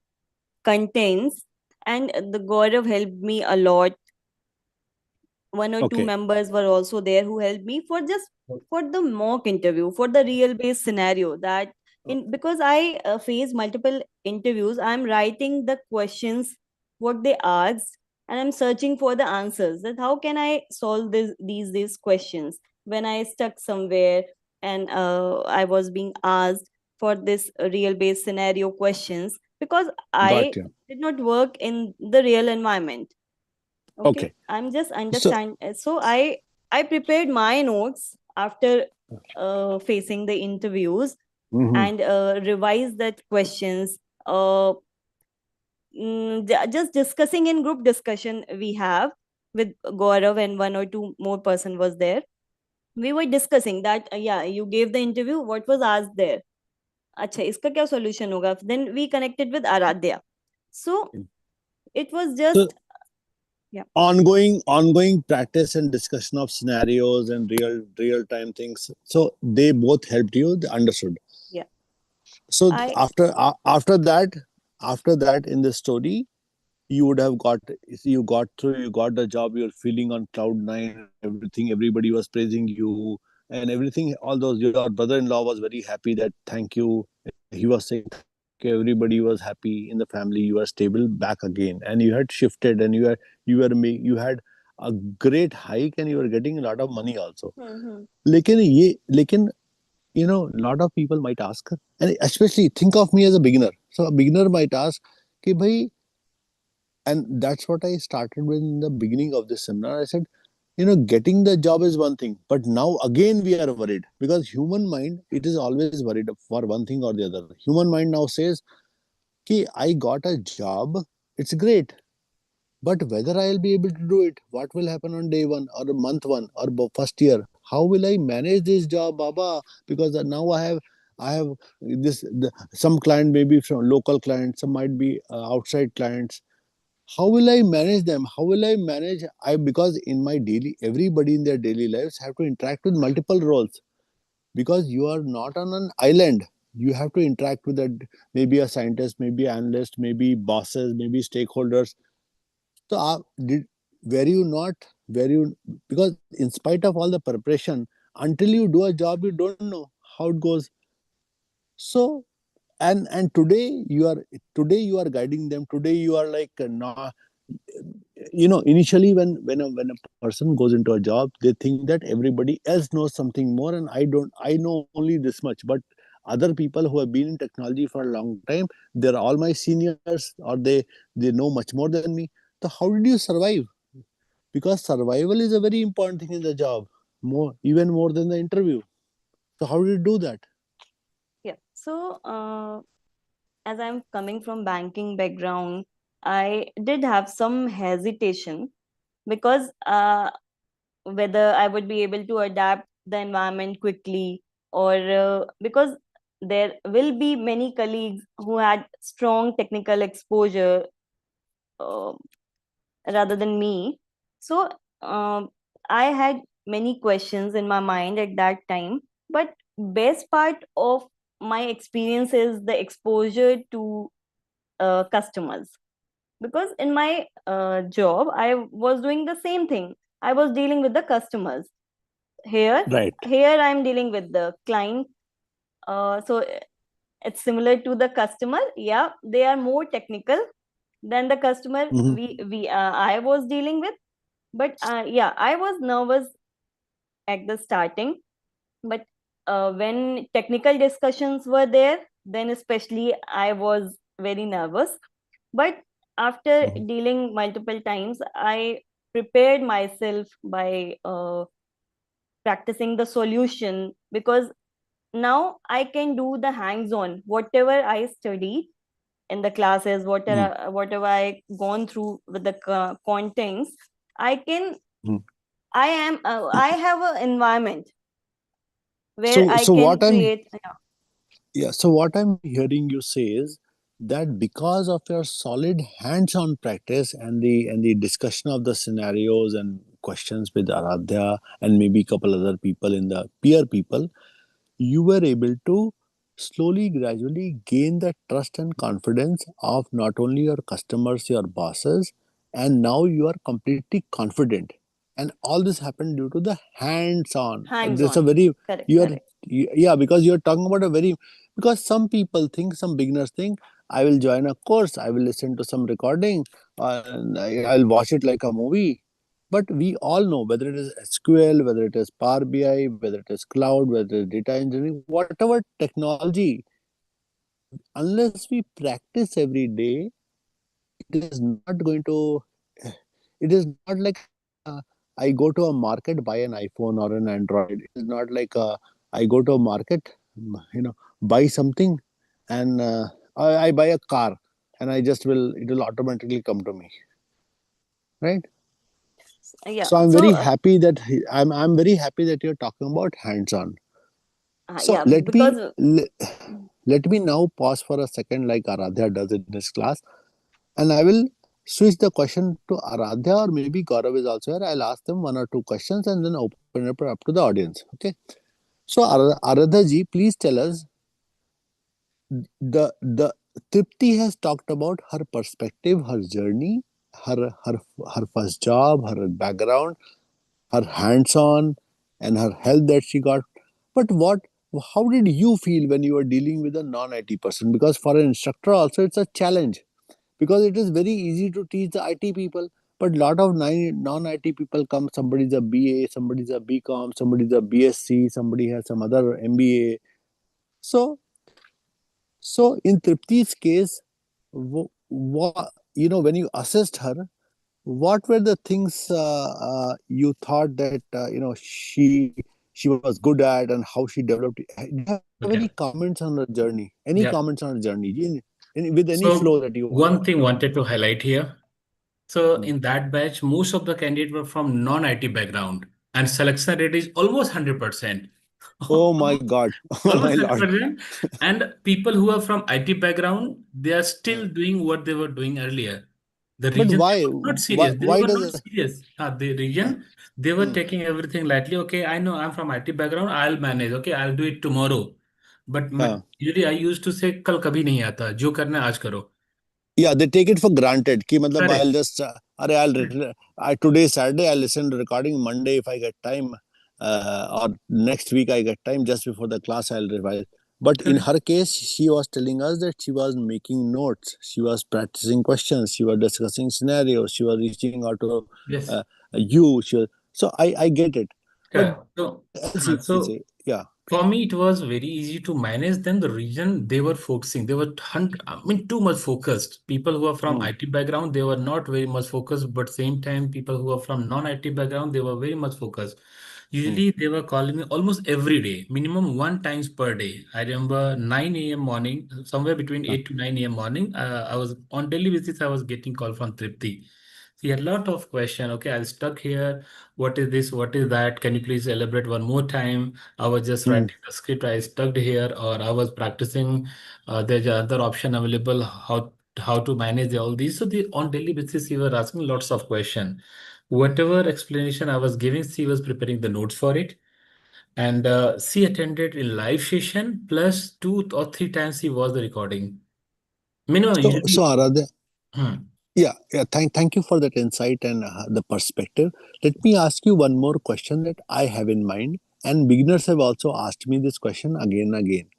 contents, and the Gaurav helped me a lot. One or two Okay. members were also there who helped me for just for the mock interview, for the real based scenario, that in because I face multiple interviews, I'm writing the questions what they asked, and I'm searching for the answers, that how can I solve these questions when I stuck somewhere, and I was being asked for this real based scenario questions, because Got I you. did not work in the real environment. Okay, Okay. I'm just So, understand. So I prepared my notes after facing the interviews, mhm. and revised that questions. Just discussing in group discussion we have with Gaurav, and one or two more person was there. We were discussing that yeah, you gave the interview, what was asked there, अच्छा इसका क्या solution होगा. Then we connected with Aradhya. So it was So just, yeah, ongoing practice and discussion of scenarios and real time things. So they both helped you. They understood. yeah. So I after that in the story, you would have got you got through, you got the job, you're feeling on cloud nine and everything, everybody was praising you and everything, all those, your brother-in-law was very happy that thank you, he was saying thank you, everybody was happy in the family, you were stable back again, and you had shifted, and you had a great hike, and you were getting a lot of money also. hmm लेकिन lot of people might ask, and especially think of me as a beginner, so a beginner might ask कि भाई, and that's what I started with in the beginning of this seminar. I said, getting the job is one thing, but now again we are worried, because human mind, it is always worried for one thing or the other. Human mind now says, "Ki I got a job, it's great, But whether I'll be able to do it, what will happen on day one or month one or first year? How will I manage this job, Baba? Because now I have some client maybe from local clients, some might be outside clients. How will I manage them? How will I manage? Because in my daily, everybody in their daily lives have to interact with multiple roles, because you are not on an island. You have to interact with maybe a scientist, maybe analyst, maybe bosses, maybe stakeholders. So, were you not, were you, because in spite of all the preparation, until you do a job, you don't know how it goes. So, and today you are guiding them. Today you are like, not, initially when a person goes into a job, they think that everybody else knows something more, and I know only this much. But other people who have been in technology for a long time, they're all my seniors, or they know much more than me. So how did you survive? Because survival is a very important thing in the job, even more than the interview. So how did you do that? Yeah. So, as I'm coming from banking background, I did have some hesitation because whether I would be able to adapt the environment quickly, or because there will be many colleagues who had strong technical exposure uh, rather than me. So I had many questions in my mind at that time. But best part of my experience is the exposure to customers, because in my job I was doing the same thing. I was dealing with the customers. here Right. here I'm dealing with the client. So it's similar to the customer. Yeah, they are more technical than the customer Mm-hmm. we I was dealing with. But yeah, I was nervous at the starting. But when technical discussions were there, then especially I was very nervous. But after Mm-hmm. dealing multiple times, I prepared myself by practicing the solution, because now I can do the hands on whatever I studied in the classes, whatever I gone through with the contents. I can, Mm-hmm. I have an environment where so I so can what i'm create. Yeah. so what I'm hearing you say is that because of your solid hands-on practice and the discussion of the scenarios and questions with Aradhya and maybe a couple other people in the peer people, you were able to slowly, gradually gain the trust and confidence of not only your customers, your bosses, and now you are completely confident. And all this happened due to the hands-on. And Hands there's a on. very, Correct, you're, correct. yeah, because you're talking about a very, because some people think, some beginners think, I will join a course, I will listen to some recording, and I'll watch it like a movie. But we all know, whether it is SQL, whether it is Power BI, whether it is cloud, whether it is data engineering, whatever technology, unless we practice every day, it is not going to, it is not like I go to a market, buy an iPhone or an Android. It is not like I go to a market, buy something, and I buy a car, and it will automatically come to me, right? Yeah. So So I'm very happy that you're talking about hands-on. So yeah, because let me now pause for a second, like Aradhya does in his class, and I will switch the question to Aradhya, or maybe Gaurav is also here. I'll ask them one or two questions and then open it up to the audience. Okay. So Aradhya ji, please tell us, the Tripti has talked about her perspective, her journey, her her first job, her background, her hands-on, and her help that she got. But how did you feel when you were dealing with a non-IT person? Because for an instructor also it's a challenge, because it is very easy to teach the IT people, but lot of non-IT people come. Somebody's a BA, somebody's a BCom, somebody's a BSc, somebody has some other MBA. So in Tripti's case, when you assessed her, what were the things you thought that she was good at, and how she developed it? Do you have any Okay. comments on her journey? Any Yeah. comments on her journey with any flow So that you want? one thing wanted to highlight here. So Hmm. in that batch, most of the candidates were from non-IT background, and selection rate is almost 100%. Oh my God. Oh my Almost Lord. 100%. And people who are from IT background, they are Uh, still doing what they were doing earlier. The But reason they why? were not serious. They Why were does not it? serious. The Uh, reason they were hmm, taking everything lightly. Okay, I know I'm from IT background. I'll manage. Okay, I'll do it tomorrow. But uh. usually I used to say, कल कभी नहीं आता. जो करना है आज करो. Yeah, they take it for granted. Ki matlab Correct. I'll just, today is Saturday, I'll listen to recording Monday if I get time, or next week I get time just before the class I'll revise. But in Correct. her case, she was telling us that she was making notes, she was practicing questions, she was discussing scenarios, she was reaching out to Yes. uh, you. So I get it. But Correct. So, else you can so say, yeah. for me, it was very easy to manage them. The reason they were focusing, they were too much focused. People who are from Hmm, IT background, they were not very much focused, but same time, people who are from non-IT background, they were very much focused. hmm, Usually, they were calling me almost every day, minimum one times per day. I remember 9 a.m. morning, somewhere between uh, 8 to 9 a.m. morning. I was on daily basis. I was getting call from Tripti. He had a lot of question. Okay, I'll stuck here. What is this? What is that? Can you please elaborate one more time? I was just hmm. writing the script. I stuck here, or I was practicing. There's another option available. How to manage all these? So the on daily basis, he was asking lots of question. Whatever explanation I was giving, she was preparing the notes for it, and she attended a live session plus 2 or 3 times she was the recording. Minimum So usually. Aradhya, Hmm. yeah. Thank you for that insight and the perspective. Let me ask you one more question that I have in mind, and beginners have also asked me this question again and again.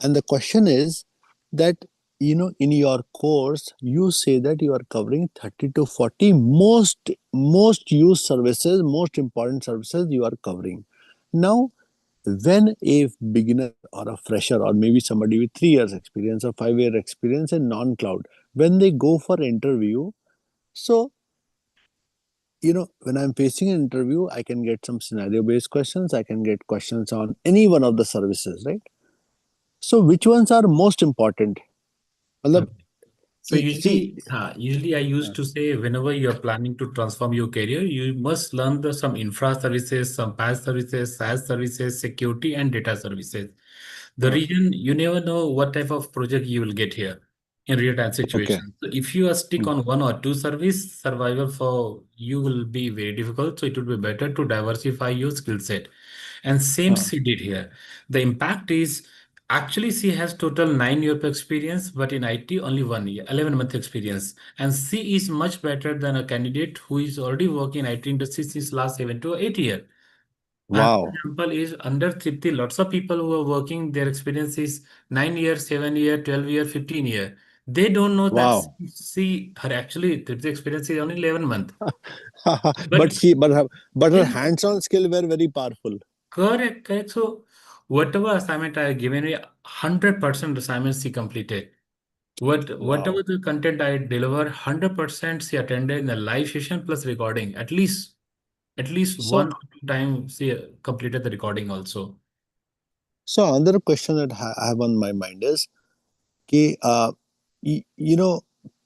And the question is that in your course you say that you are covering 30 to 40 most used services, most important services you are covering. Now, when a beginner or a fresher or maybe somebody with 3 years experience or 5 year experience in non-cloud, when they go for interview, so when I'm facing an interview, I can get some scenario based questions, I can get questions on any one of the services, right? So which ones are most important? Matlab, So see, usually I used to say whenever you are planning to transform your career, you must learn some infra services, some PaaS services, SaaS services, security and data services. The uh, reason you never know what type of project you will get here in real-time okay. situation. So if you are stick Hmm, on one or two service, survival for you will be very difficult. So it will be better to diversify your skill set. And same uh, she did here. The impact is actually she has total 9 year of experience, but in IT only 1 year, 11 month experience. And she is much better than a candidate who is already working in IT industry since last 7 to 8 years. Another wow, example is under Tripti, lots of people who are working, their experience is 9 years, 7 year, 12 year, 15 year. They don't know that wow. her actually Tripti experience is only 11 month. But but her yeah, hands-on skill were very powerful. correct, correct. So whatever assignment I given her, 100% assignments she completed. Whatever Wow. the content I deliver, 100% she attended in the live session plus recording. At least one So, or two times she completed the recording also. another question that I have on my mind is, okay,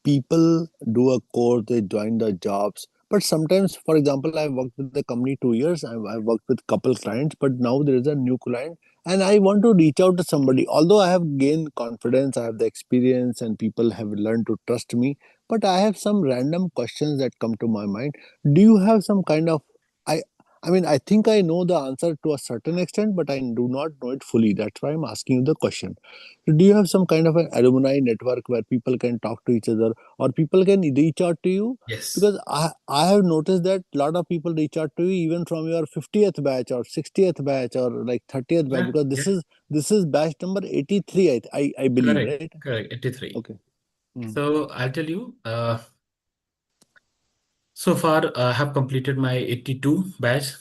people do a course, they join the jobs, but sometimes, for example, I worked with the company 2 years, I've worked with couple clients, but now there is a new client, and I want to reach out to somebody. Although I have gained confidence, I have the experience, and people have learned to trust me, but I have some random questions that come to my mind. Do you have some kind of I? I mean, I think I know the answer to a certain extent, but I do not know it fully. That's why I'm asking you the question. Do you have some kind of an alumni network where people can talk to each other or people can reach out to you? Yes. Because I have noticed that a lot of people reach out to you even from your 50th batch or 60th batch or like 30th batch, Yeah, because yeah. this is batch number 83, I believe, Correct, right? correct. 83. Okay. Mm. So I'll tell you, so far I have completed my 82 batch.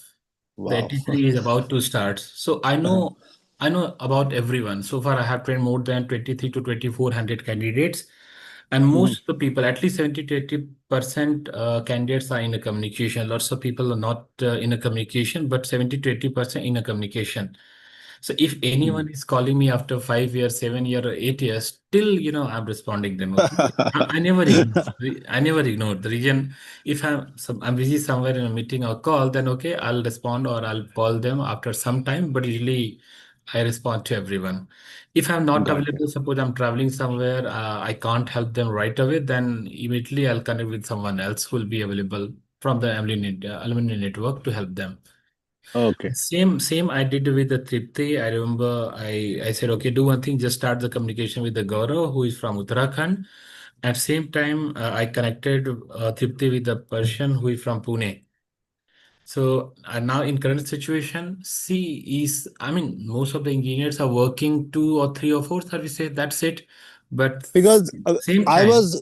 The Wow. 83 is about to start. So I know about everyone. So far I have trained more than 23 to 2400 candidates. And Mhm. most of the people, at least 70 to 80% candidates are in a communication. Lots of people are not in a communication, but 70 to 80% in a communication. So if anyone is calling me after 5 years, 7 years, or 8 years, still, I'm responding them. Okay. I never ignore. I never ignore. The reason, if I'm busy somewhere in a meeting or call, then okay, I'll respond or I'll call them after some time. But usually, I respond to everyone. If I'm not Got it. available, suppose I'm traveling somewhere, I can't help them right away, then immediately I'll connect with someone else who will be available from the alumni network to help them. Okay. Same I did with the Tripti. I remember I said, okay, do one thing, just start the communication with the Gaurav, who is from Uttarakhand. At same time, I connected Tripti with the person who is from Pune. So now in current situation, I mean, most of the engineers are working 2 or 3 or 4 services. That's it. But Because same I time, was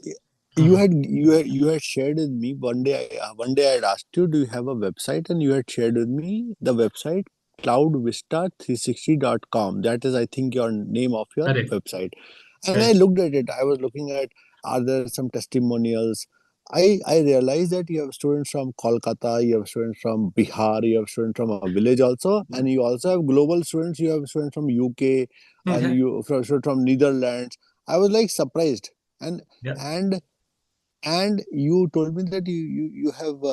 Mhm. you had shared with me one day I had asked you, do you have a website, and you had shared with me the website cloudvista360.com. That is, I think, your name of your Correct, website. And I correct. looked at it. I was looking at, are there some testimonials. I realized that you have students from Kolkata, you have students from Bihar, you have students from a village also, and you also have global students. You have students from UK, and Mhm. you from Netherlands. I was like surprised, and Yeah, and and you told me that you have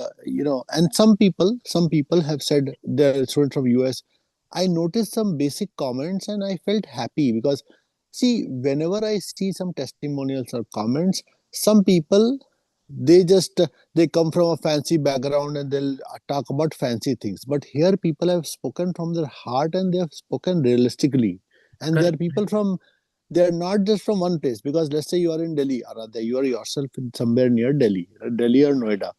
and some people have said they're students from US. I noticed some basic comments and I felt happy because, see, whenever I see some testimonials or comments, some people, they just they come from a fancy background and they'll talk about fancy things, but here people have spoken from their heart and they have spoken realistically, and they are correct. people from, they are not just from one place. Because let's say you are in Delhi, or rather you are yourself in somewhere near Delhi or Noida,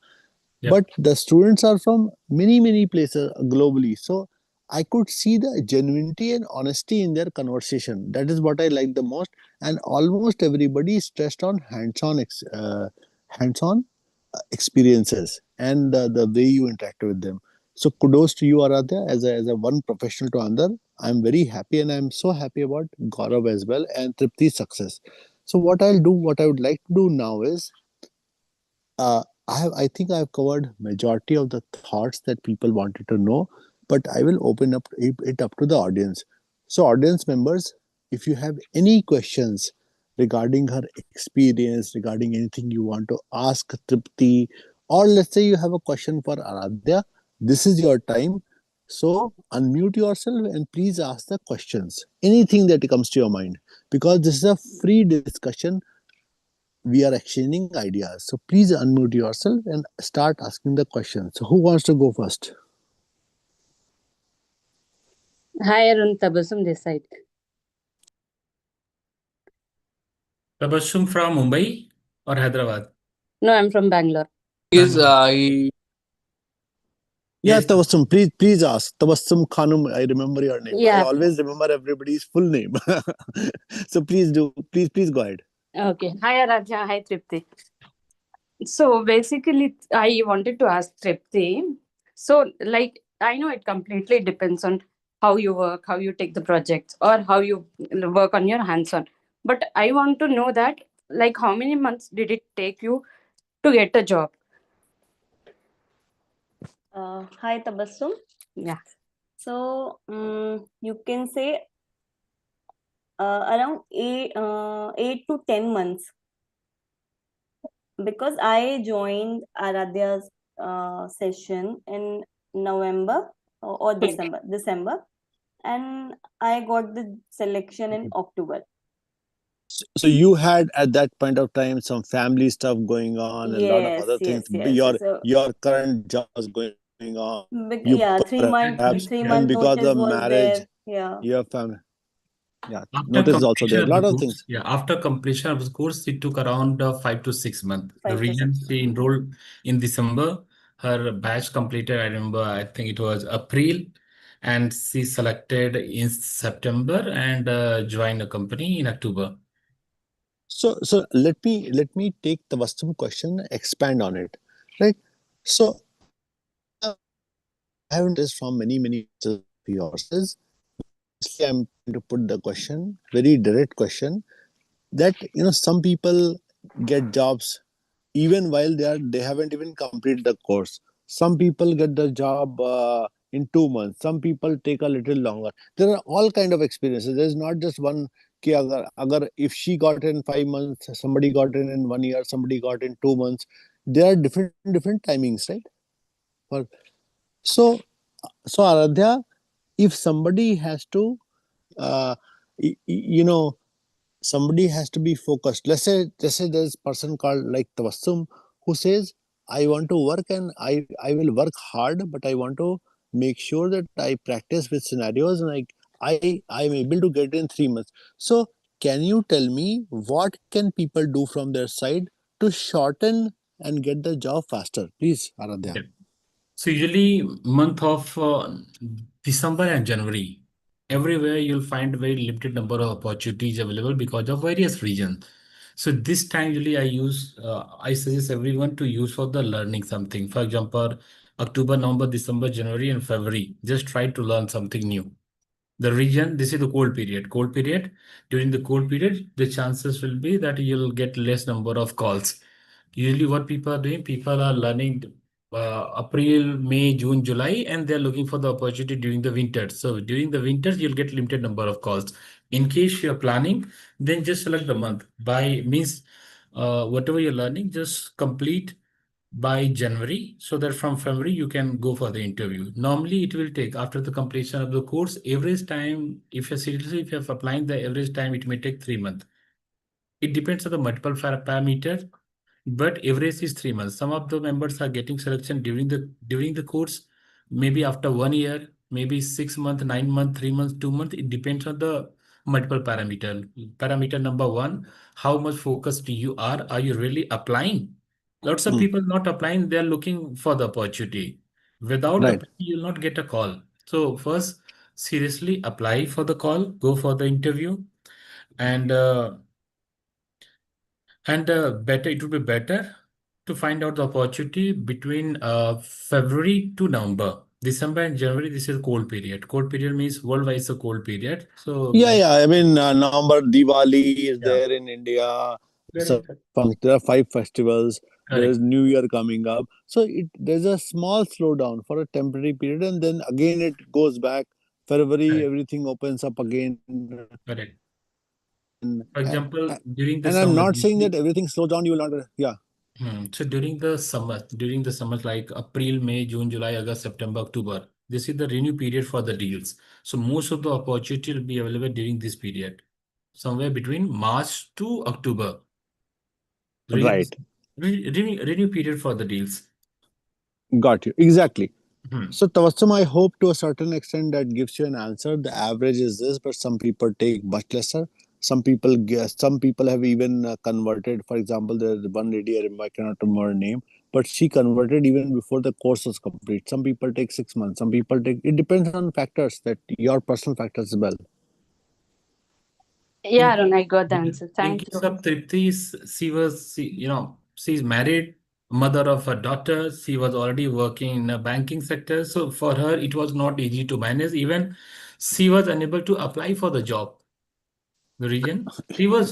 Yep. but the students are from many places globally. So I could see the genuinity and honesty in their conversation. That is what I like the most. And almost everybody is stressed on hands-on experiences and the way you interact with them. So kudos to you, Aradhya, as a one professional to another. I'm very happy, and I'm so happy about Gaurav as well and Tripti's success. So what I would like to do now is, I think I've covered majority of the thoughts that people wanted to know, but I will open up it up to the audience. So, audience members, if you have any questions regarding her experience, regarding anything you want to ask Tripti, or let's say you have a question for Aradhya, this is your time. So, unmute yourself and please ask the questions. Anything that comes to your mind, because this is a free discussion, we are exchanging ideas. So please unmute yourself and start asking the questions. So who wants to go first? Hi, Arun. Tabasum this side. Tabassum from Mumbai or Hyderabad? No, I'm from Bangalore. Is Bangalore. Yeah, Yes. Tabassum, please ask. Tabassum Khanum, I remember your name. I Yeah. always remember everybody's full name. So please go ahead. Okay. Hi, Aradhya. Hi, Tripti. So basically, I wanted to ask Tripti. So, like, I know it completely depends on how you work, how you take the projects, or how you work on your hands-on. But I want to know that, like, how many months did it take you to get a job? Hi, Tabassum. Yeah. So you can say around 8 to 10 months, because I joined Aradhya's session in November or December, and I got the selection in October. So you had at that point of time some family stuff going on, a lot of other things. Yes. So Your current job was going on. You yeah, perhaps, three and Yeah. month because of notice was marriage, there. Yeah, your family, yeah, After notice is also completion there. A of the lot of course, things. yeah, after completion of the course, it took around 5 to 6 months. The 5 to 6. reason she enrolled in December, her batch completed, I remember, I think it was April, and she selected in September and joined the company in October. So let me take the Tabassum question, expand on it, right? So I have noticed from many of yours is, firstly, I'm trying to put the question, very direct question, that some people get jobs even while they haven't even completed the course. Some people get the job in 2 months. Some people take a little longer. There are all kind of experiences. There's not just one. कि अगर if she got in 5 months, somebody got in 1 year, somebody got in 2 months. There are different timings, right? For so Aradhya, if somebody has to, uh, you know, somebody has to be focused. Let's say there's a person called like Tawassum who says, I want to work and I will work hard, but I want to make sure that I practice with scenarios and I'm able to get in 3 months. So can you tell me what can people do from their side to shorten and get the job faster? Please, Aradhya. Yeah. So usually month of December and January, everywhere you'll find very limited number of opportunities available because of various reasons. So this time usually I suggest everyone to use for the learning something. For example, October, November, December, January, and February. Just try to learn something new. The region, this is the cold period. Cold period, during the cold period, the chances will be that you'll get less number of calls. Usually what people are doing, people are learning April, May, June, July, and they're looking for the opportunity during the winter. So during the winters, you'll get limited number of calls. In case you're planning, then just select the month. By means, whatever you're learning, just complete by January, so that from February you can go for the interview. Normally, it will take after the completion of the course, average time, if you're applying the average time, it may take 3 months. It depends on the multiple parameters, but average is 3 months. Some of the members are getting selection during the course, maybe after 1 year, maybe 6 months, 9 months, 3 months, 2 months. It depends on the multiple parameter. Parameter number one, how much focused you are. Are you really applying? Lots of Hmm. people not applying, they're looking for the opportunity. Without Right. applying, you'll not get a call. So first, seriously apply for the call, go for the interview, and better it would be better to find out the opportunity between February to November. December and January, this is cold period. Cold period means worldwide is a cold period. So Yeah, like, yeah. I mean, November Diwali is yeah, there in India. very There are 5 festivals. There is correct, New Year coming up. So there's a small slowdown for a temporary period, and then again it goes back. February, correct, everything opens up again, correct. and For example, during the and I'm summer, not saying that usually, everything slows down. You will not. Yeah, so during the summer like April, May, June, July, August, September, October, this is the renew period for the deals. So most of the opportunity will be available during this period, somewhere between March to October. Renew, right. renew period for the deals. Got you exactly. Hmm. So, Tawassum, I hope to a certain extent that gives you an answer. The average is this, but some people take much lesser. Some people have even converted. For example, there's one lady, I cannot remember her name, but she converted even before the course was complete. Some people take 6 months. Some people take. It depends on factors that your personal factors as well. Yeah, In, Arun, I got the yeah, answer. in Thank case you. of Tripti, she's married, mother of a daughter. She was already working in a banking sector. So for her, it was not easy to manage. Even she was unable to apply for the job. The reason she was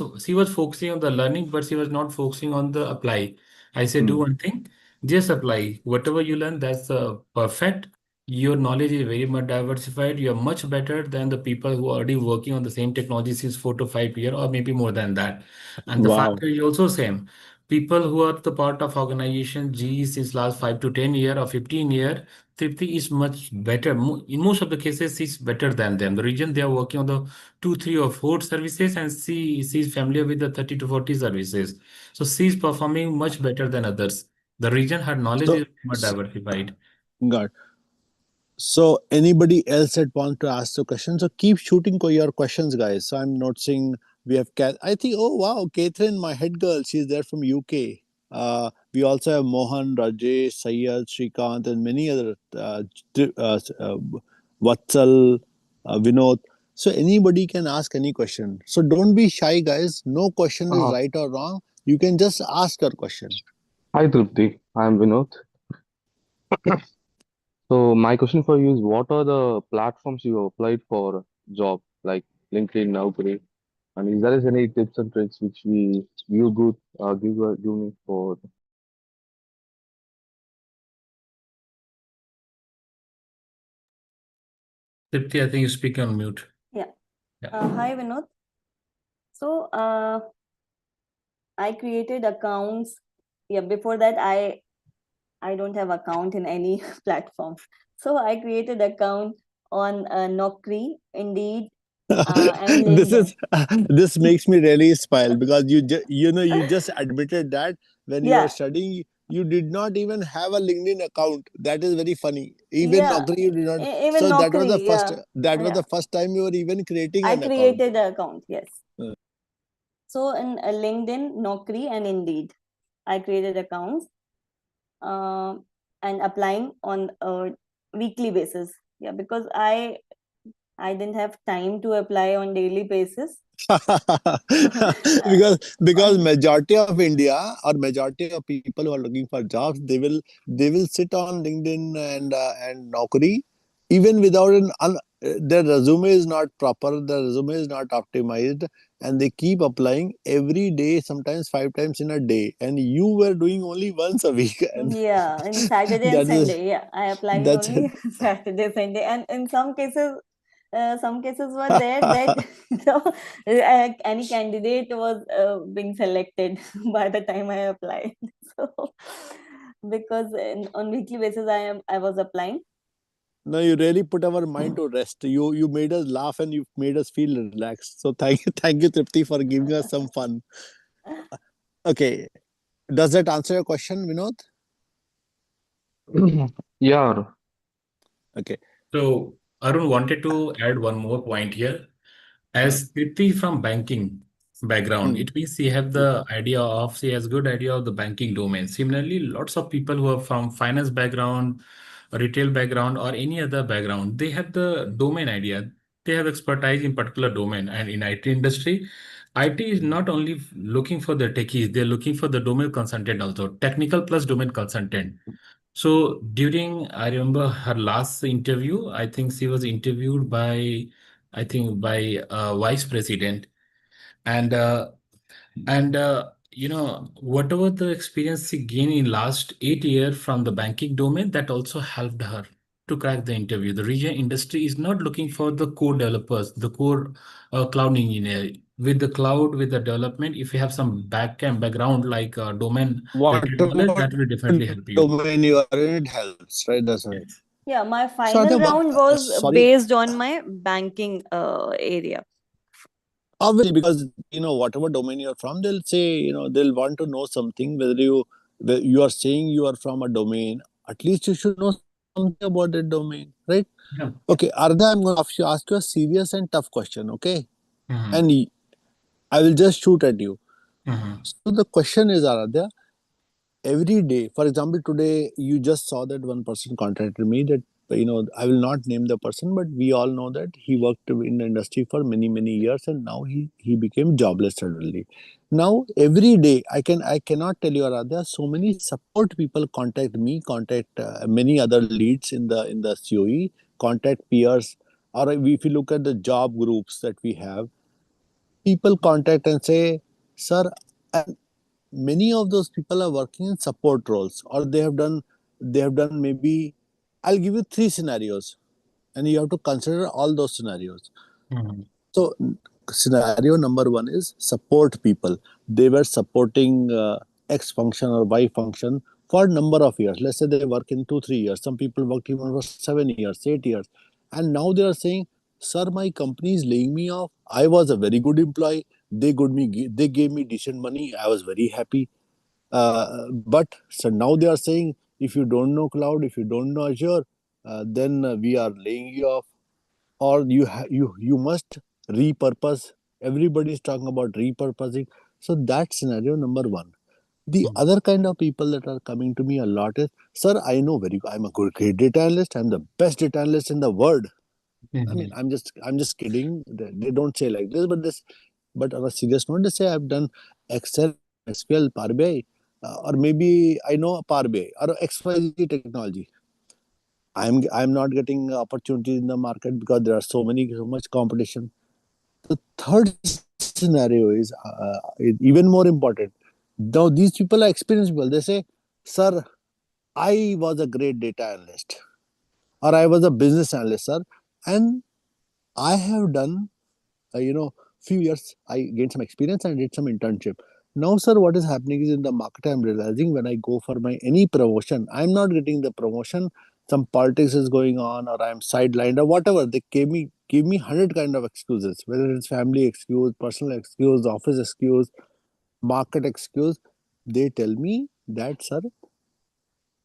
focusing on the learning, but she was not focusing on the apply. I said, do Hmm. one thing, just apply. Whatever you learn, that's perfect. Your knowledge is very much diversified. You are much better than the people who are already working on the same technology since 4 to 5 years, or maybe more than that. And the Wow. factor is also same. People who are the part of organization G since last 5 to 10 years or 15 years, Tripti is much better. In most of the cases, she's better than them. The reason they are working on the two, three, or four services, and she's familiar with the 30 to 40 services. So she's performing much better than others. The reason her knowledge So, is more diversified. God. So anybody else that want to ask the question, so keep shooting your questions, guys. So I'm noticing we have Kat. I think, oh wow, Catherine, my head girl, she's there from UK. We also have Mohan, Rajesh, Sayed, Shrikant, and many other Vatsal, Vinod. So anybody can ask any question. So don't be shy, guys. No question is Uh, right or wrong. You can just ask your question. Hi Tripti, I am Vinod. So my question for you is, what are the platforms you applied for job, like LinkedIn, Naukri, and is there is any tips and tricks which we you good give me for? Tripti, I think you speak on mute. Yeah. Yeah. Hi, Vinod. So, I created accounts. Yeah, before that, I don't have account in any platform. So I created account on Naukri, Indeed, and This LinkedIn. is this makes me really smile because you just admitted that when you were Yeah, studying you did not even have a LinkedIn account. That is very funny. Even yeah. Naukri you did not. Even So that was the Naukri, first. yeah, That was yeah. the first time you were even creating I an account. created an account. Yes. Uh, So in LinkedIn, Naukri, and Indeed, I created accounts uh, and applying on a weekly basis. Yeah, because I didn't have time to apply on daily basis. because On majority of India or majority of people who are looking for jobs, they will sit on LinkedIn and Naukri even without their resume is not proper, their resume is not optimized, and they keep applying every day, sometimes 5 times in a day, and you were doing only once a week, and yeah, in Saturday and that is Sunday. Yeah, I applied that's only Saturday, Sunday, and in some cases were there that any candidate was being selected by the time I applied. So because on weekly basis I was applying. no, you really put our mind to rest. You made us laugh and you made us feel relaxed. So thank you, Tripti, for giving us some fun. Okay, does that answer your question, Vinod? Yeah. Okay. So Arun wanted to add one more point here. Uh, As Tripti from banking background, hmm, it means she has good idea of the banking domain. Similarly, lots of people who are from finance background, retail background, or any other background, they have the domain idea. They have expertise in particular domain. And in IT industry, IT is not only looking for the techies, they're looking for the domain consultant also, technical plus domain consultant. So I remember her last interview, I think she was interviewed by vice president, and whatever the experience she gained in last 8 years from the banking domain, that also helped her to crack the interview. The region industry is not looking for the core developers, the core cloud engineer. With the cloud, with the development, if you have some background like domain related knowledge, whatever that will definitely help domain you. you are in, it helps, right? That's right. Yes. Yeah, my So, Adya, final round was sorry, based on my banking area. obviously, because whatever domain you're from, they'll say they'll want to know something. Whether you are saying you are from a domain, at least you should know something about that domain, right? Yeah. Okay, Arda, I'm going to ask you a serious and tough question. Okay, Mhm. and I will just shoot at you. Mhm. So the question is, Aradhya, every day, for example, today you just saw that one person contacted me that, I will not name the person, but we all know that he worked in the industry for many, many years and now he became jobless suddenly. Now, every day, I cannot tell you, Aradhya, so many support people contact me, contact many other leads in the COE, contact peers, or if you look at the job groups that we have, people contact and say, sir, and many of those people are working in support roles, or they have done maybe, I'll give you three scenarios and you have to consider all those scenarios. Mhm. So scenario number one is support people. They were supporting X function or Y function for a number of years. Let's say they work in 2 3 years. Some people worked even for 7 years, 8 years, and now they are saying, "Sir, my company is laying me off. I was a very good employee. They gave me decent money. I was very happy. But so now they are saying, if you don't know cloud, if you don't know Azure, then we are laying you off, or you must repurpose. Everybody is talking about repurposing. So that's scenario number one. The Mhm. other kind of people that are coming to me a lot is, sir, I know I'm a great data analyst. I'm the best data analyst in the world. I mean, Mhm. I'm just kidding. They don't say like this, but on a serious note, they say I've done Excel, SQL, Power BI, or maybe I know Power BI or XYZ technology. I'm not getting opportunities in the market because there are so much competition. The third scenario is even more important. Now these people are experienced people. They say, "Sir, I was a great data analyst, or I was a business analyst, sir. And I have done, few years, I gained some experience and did some internship. Now, sir, what is happening is in the market, I'm realizing when I go for my any promotion, I'm not getting the promotion. Some politics is going on, or I'm sidelined, or whatever. They give me 100 kind of excuses, whether it's family excuse, personal excuse, office excuse, market excuse. They tell me that, sir,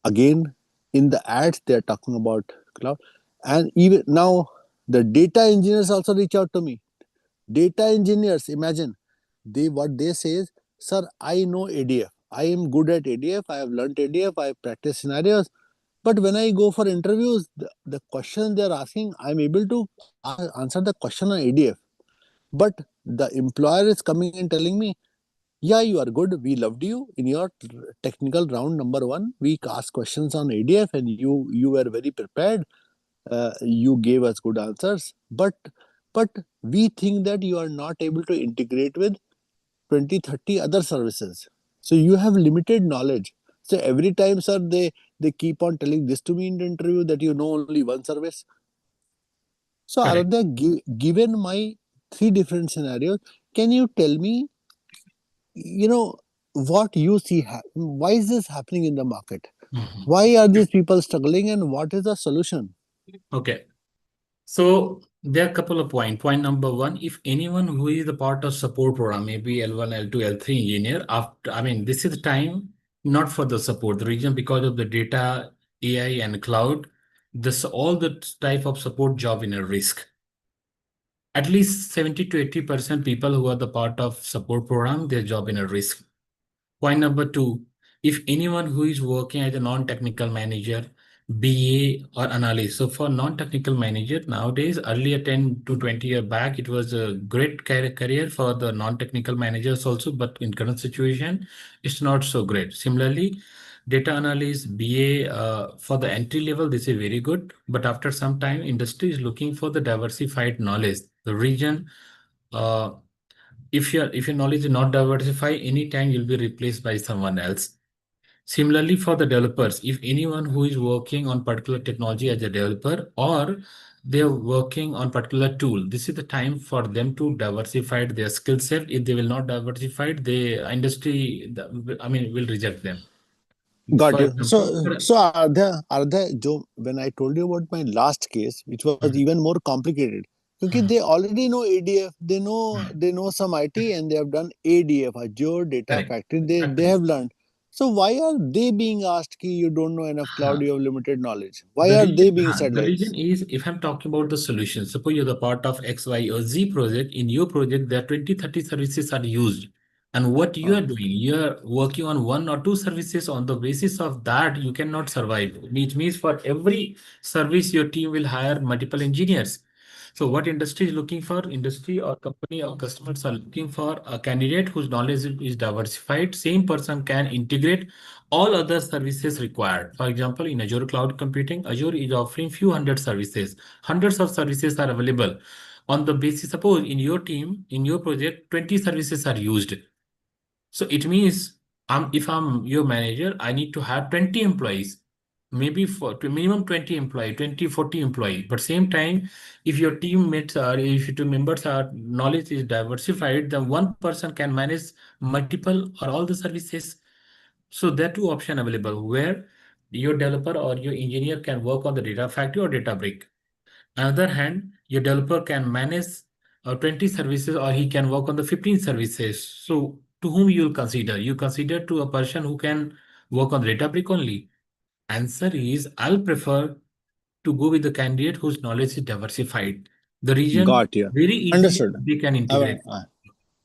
again, in the ads, they're talking about cloud. And even now, the data engineers also reach out to me. Data engineers, imagine, what they say is, sir, I know ADF. I am good at ADF. I have learned ADF. I have practiced scenarios. But when I go for interviews, the question they're asking, I'm able to answer the question on ADF. But the employer is coming and telling me, yeah, you are good. We loved you in your technical round number one. We asked questions on ADF and you were very prepared. You gave us good answers. But we think that you are not able to integrate with 20, 30 other services. So you have limited knowledge. So every time, sir, they keep on telling this to me in the interview that you know only one service. So Correct. Aradhya, given my three different scenarios, can you tell me, what you see, why is this happening in the market? Mhm. Why are these people struggling and what is the solution? Okay. So there are a couple of points. Point number one, if anyone who is the part of support program, maybe L1, L2, L3 engineer, after, I mean, this is the time not for the support. The reason because of the data, AI and cloud, this all the type of support job in a risk. At least 70 to 80% people who are the part of support program, their job in a risk. Point number two, if anyone who is working as a non-technical manager, BA or analyst. So for non-technical manager nowadays, earlier 10 to 20 years back, it was a great career for the non-technical managers also, but in current situation, it's not so great. Similarly, data analyst, BA, for the entry level, this is very good. But after some time, industry is looking for the diversified knowledge. The region, uh, if your knowledge is not diversified, anytime you'll be replaced by someone else. Similarly, for the developers, if anyone who is working on particular technology as a developer or they're working on particular tool, this is the time for them to diversify their skill set. If they will not diversify, the industry, will reject them. Got For you. example, So Joe, when I told you about my last case, which was even more complicated, because they already know ADF, they know some IT, and they have done ADF, Azure Data correct. Factory. They have learned. So why are they being asked, ki you don't know enough cloud, you have limited knowledge? Why are they being said The like reason this? is if I'm talking about the solution, suppose you're the part of X, Y, or Z project. In your project, there are 20, 30 services are used. And what you are Uh, doing, you're working on one or two services. On the basis of that, you cannot survive. Which means for every service, your team will hire multiple engineers. So what industry is looking for? Industry or company or customers are looking for a candidate whose knowledge is diversified. Same person can integrate all other services required. For example, in Azure Cloud Computing, Azure is offering few hundred services. Hundreds of services are available. On the basis, suppose in your team, in your project, 20 services are used. So it means if I'm your manager, I need to have 20 employees, maybe for to minimum 20 employee, 20, 40 employee. But same time, if your teammates are, if your team members are knowledge is diversified, then one person can manage multiple or all the services. So there are two options available where your developer or your engineer can work on the data factory or data brick. On the other hand, your developer can manage 20 services or he can work on the 15 services. So to whom you will consider? You consider to a person who can work on Databricks only. Answer is I'll prefer to go with the candidate whose knowledge is diversified. The region got you. very easily Understood. they can I, integrate. I,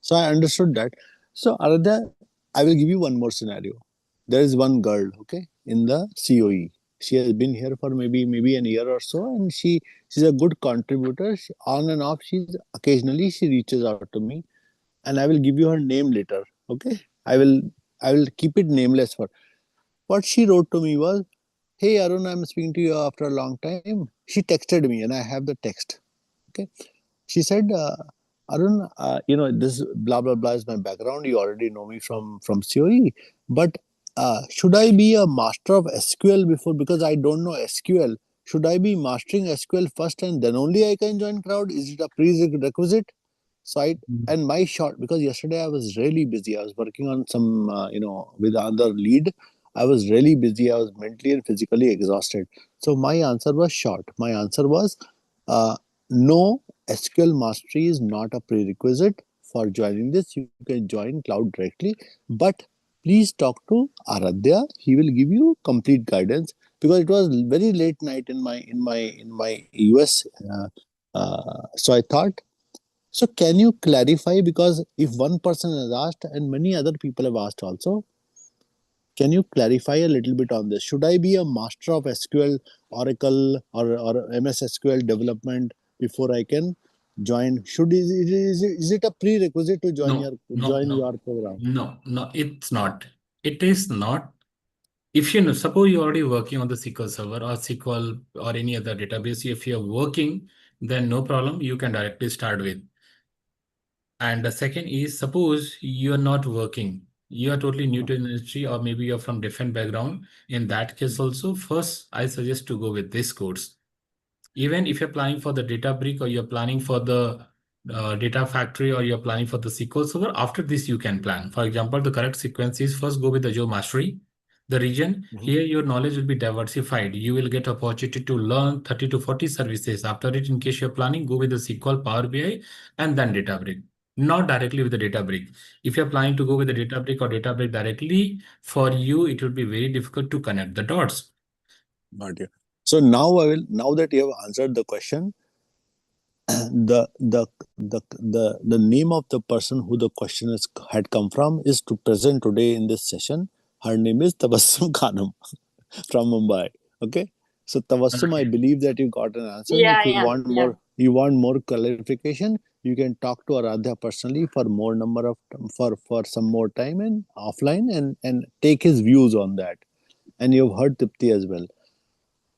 so I understood that. So Aradhya, I will give you one more scenario. There is one girl, okay, in the COE. She has been here for maybe an year or so, and she's a good contributor. On and off, occasionally she reaches out to me, and I will give you her name later. Okay, I will keep it nameless for. What she wrote to me was, "Hey Arun, I'm speaking to you after a long time." She texted me, and I have the text. Okay, she said, Arun, this blah blah blah is my background. You already know me from COE, but should I be a master of SQL before, because I don't know SQL? should I be mastering SQL first and then only I can join crowd? Is it a prerequisite? So and my short, because yesterday I was really busy. I was working on some, with another lead. I was really busy. I was mentally and physically exhausted. So my answer was short. My answer was, no, SQL mastery is not a prerequisite for joining this. You can join cloud directly, but please talk to Aradhya. He will give you complete guidance, because it was very late night in my US. So I thought, so can you clarify? Because if one person has asked and many other people have asked also, can you clarify a little bit on this? Should I be a master of SQL, Oracle, or MS SQL development before I can join? Is it a prerequisite to join No, your no, join no, your program? no, it's not. It is not. If you know, suppose you're already working on the SQL Server or SQL or any other database, if you're working, then no problem, you can directly start with. And the second is, suppose you're not working, you are totally new to the industry, or maybe you're from different background. In that case also, first I suggest to go with this course. Even if you're planning for the data brick, or you're planning for the data factory, or you're planning for the SQL Server, after this you can plan. For example, the correct sequence is first go with the Joe Mastery, the region. Here your knowledge will be diversified. You will get opportunity to learn 30 to 40 services. After it, in case you're planning, go with the SQL, Power BI, and then Databricks. Not directly with the Databricks. If you're planning to go with the Databricks or Databricks directly, for you it will be very difficult to connect the dots. Got you. So now that you have answered the question, the name of the person who the question had come from is to present today in this session. Her name is Tabassum Khanum from Mumbai. Okay. So Tabassum, I Okay. believe that you got an answer. Yeah, If you yeah, want yeah. more clarification, you can talk to Aradhya personally for more number of for some more time and offline, and take his views on that. And you've heard Tipti as well.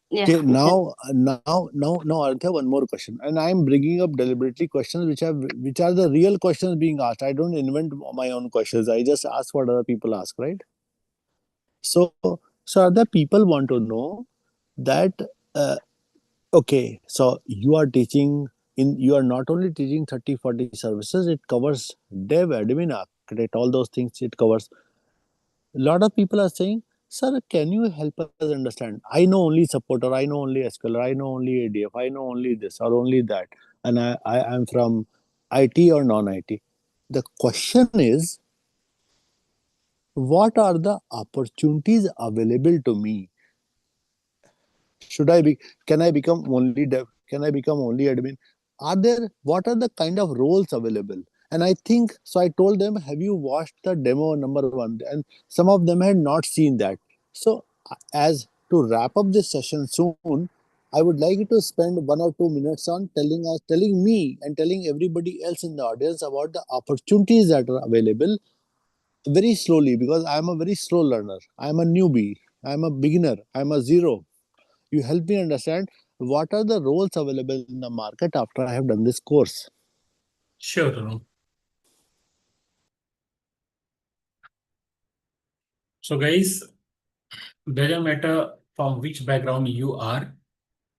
Yeah. Okay, now, Aradhya, one more question, and I'm bringing up deliberately questions which are the real questions being asked. I don't invent my own questions. I just ask what other people ask, right? So, other people want to know that. Okay, so you are teaching you are not only teaching 30, 40 services. It covers dev, admin, architect, all those things. It covers. A lot of people are saying, sir, can you help us understand? I know only support, or I know only SQL, or I know only ADF, I know only this or only that, and I am from IT or non-IT. The question is, what are the opportunities available to me? Should I be? Can I become only dev? Can I become only admin? What are the kind of roles available? And I think so. I told them, have you watched the demo number one? And some of them had not seen that. So, as to wrap up this session soon, I would like you to spend 1 or 2 minutes on telling me, and telling everybody else in the audience about the opportunities that are available, very slowly, because I am a very slow learner. I am a newbie. I am a beginner. I am a zero. You help me understand what are the roles available in the market after I have done this course. Sure, Tanu. So guys, doesn't matter from which background you are,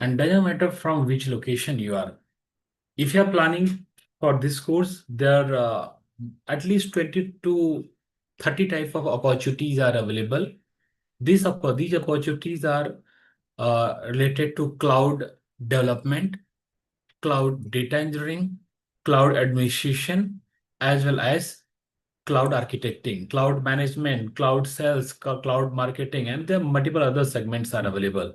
and doesn't matter from which location you are. If you are planning for this course, there are at least 20 to 30 type of opportunities are available. These opportunities are related to cloud development, cloud data engineering, cloud administration, as well as cloud architecting, cloud management, cloud sales, cloud marketing, and there are multiple other segments are available.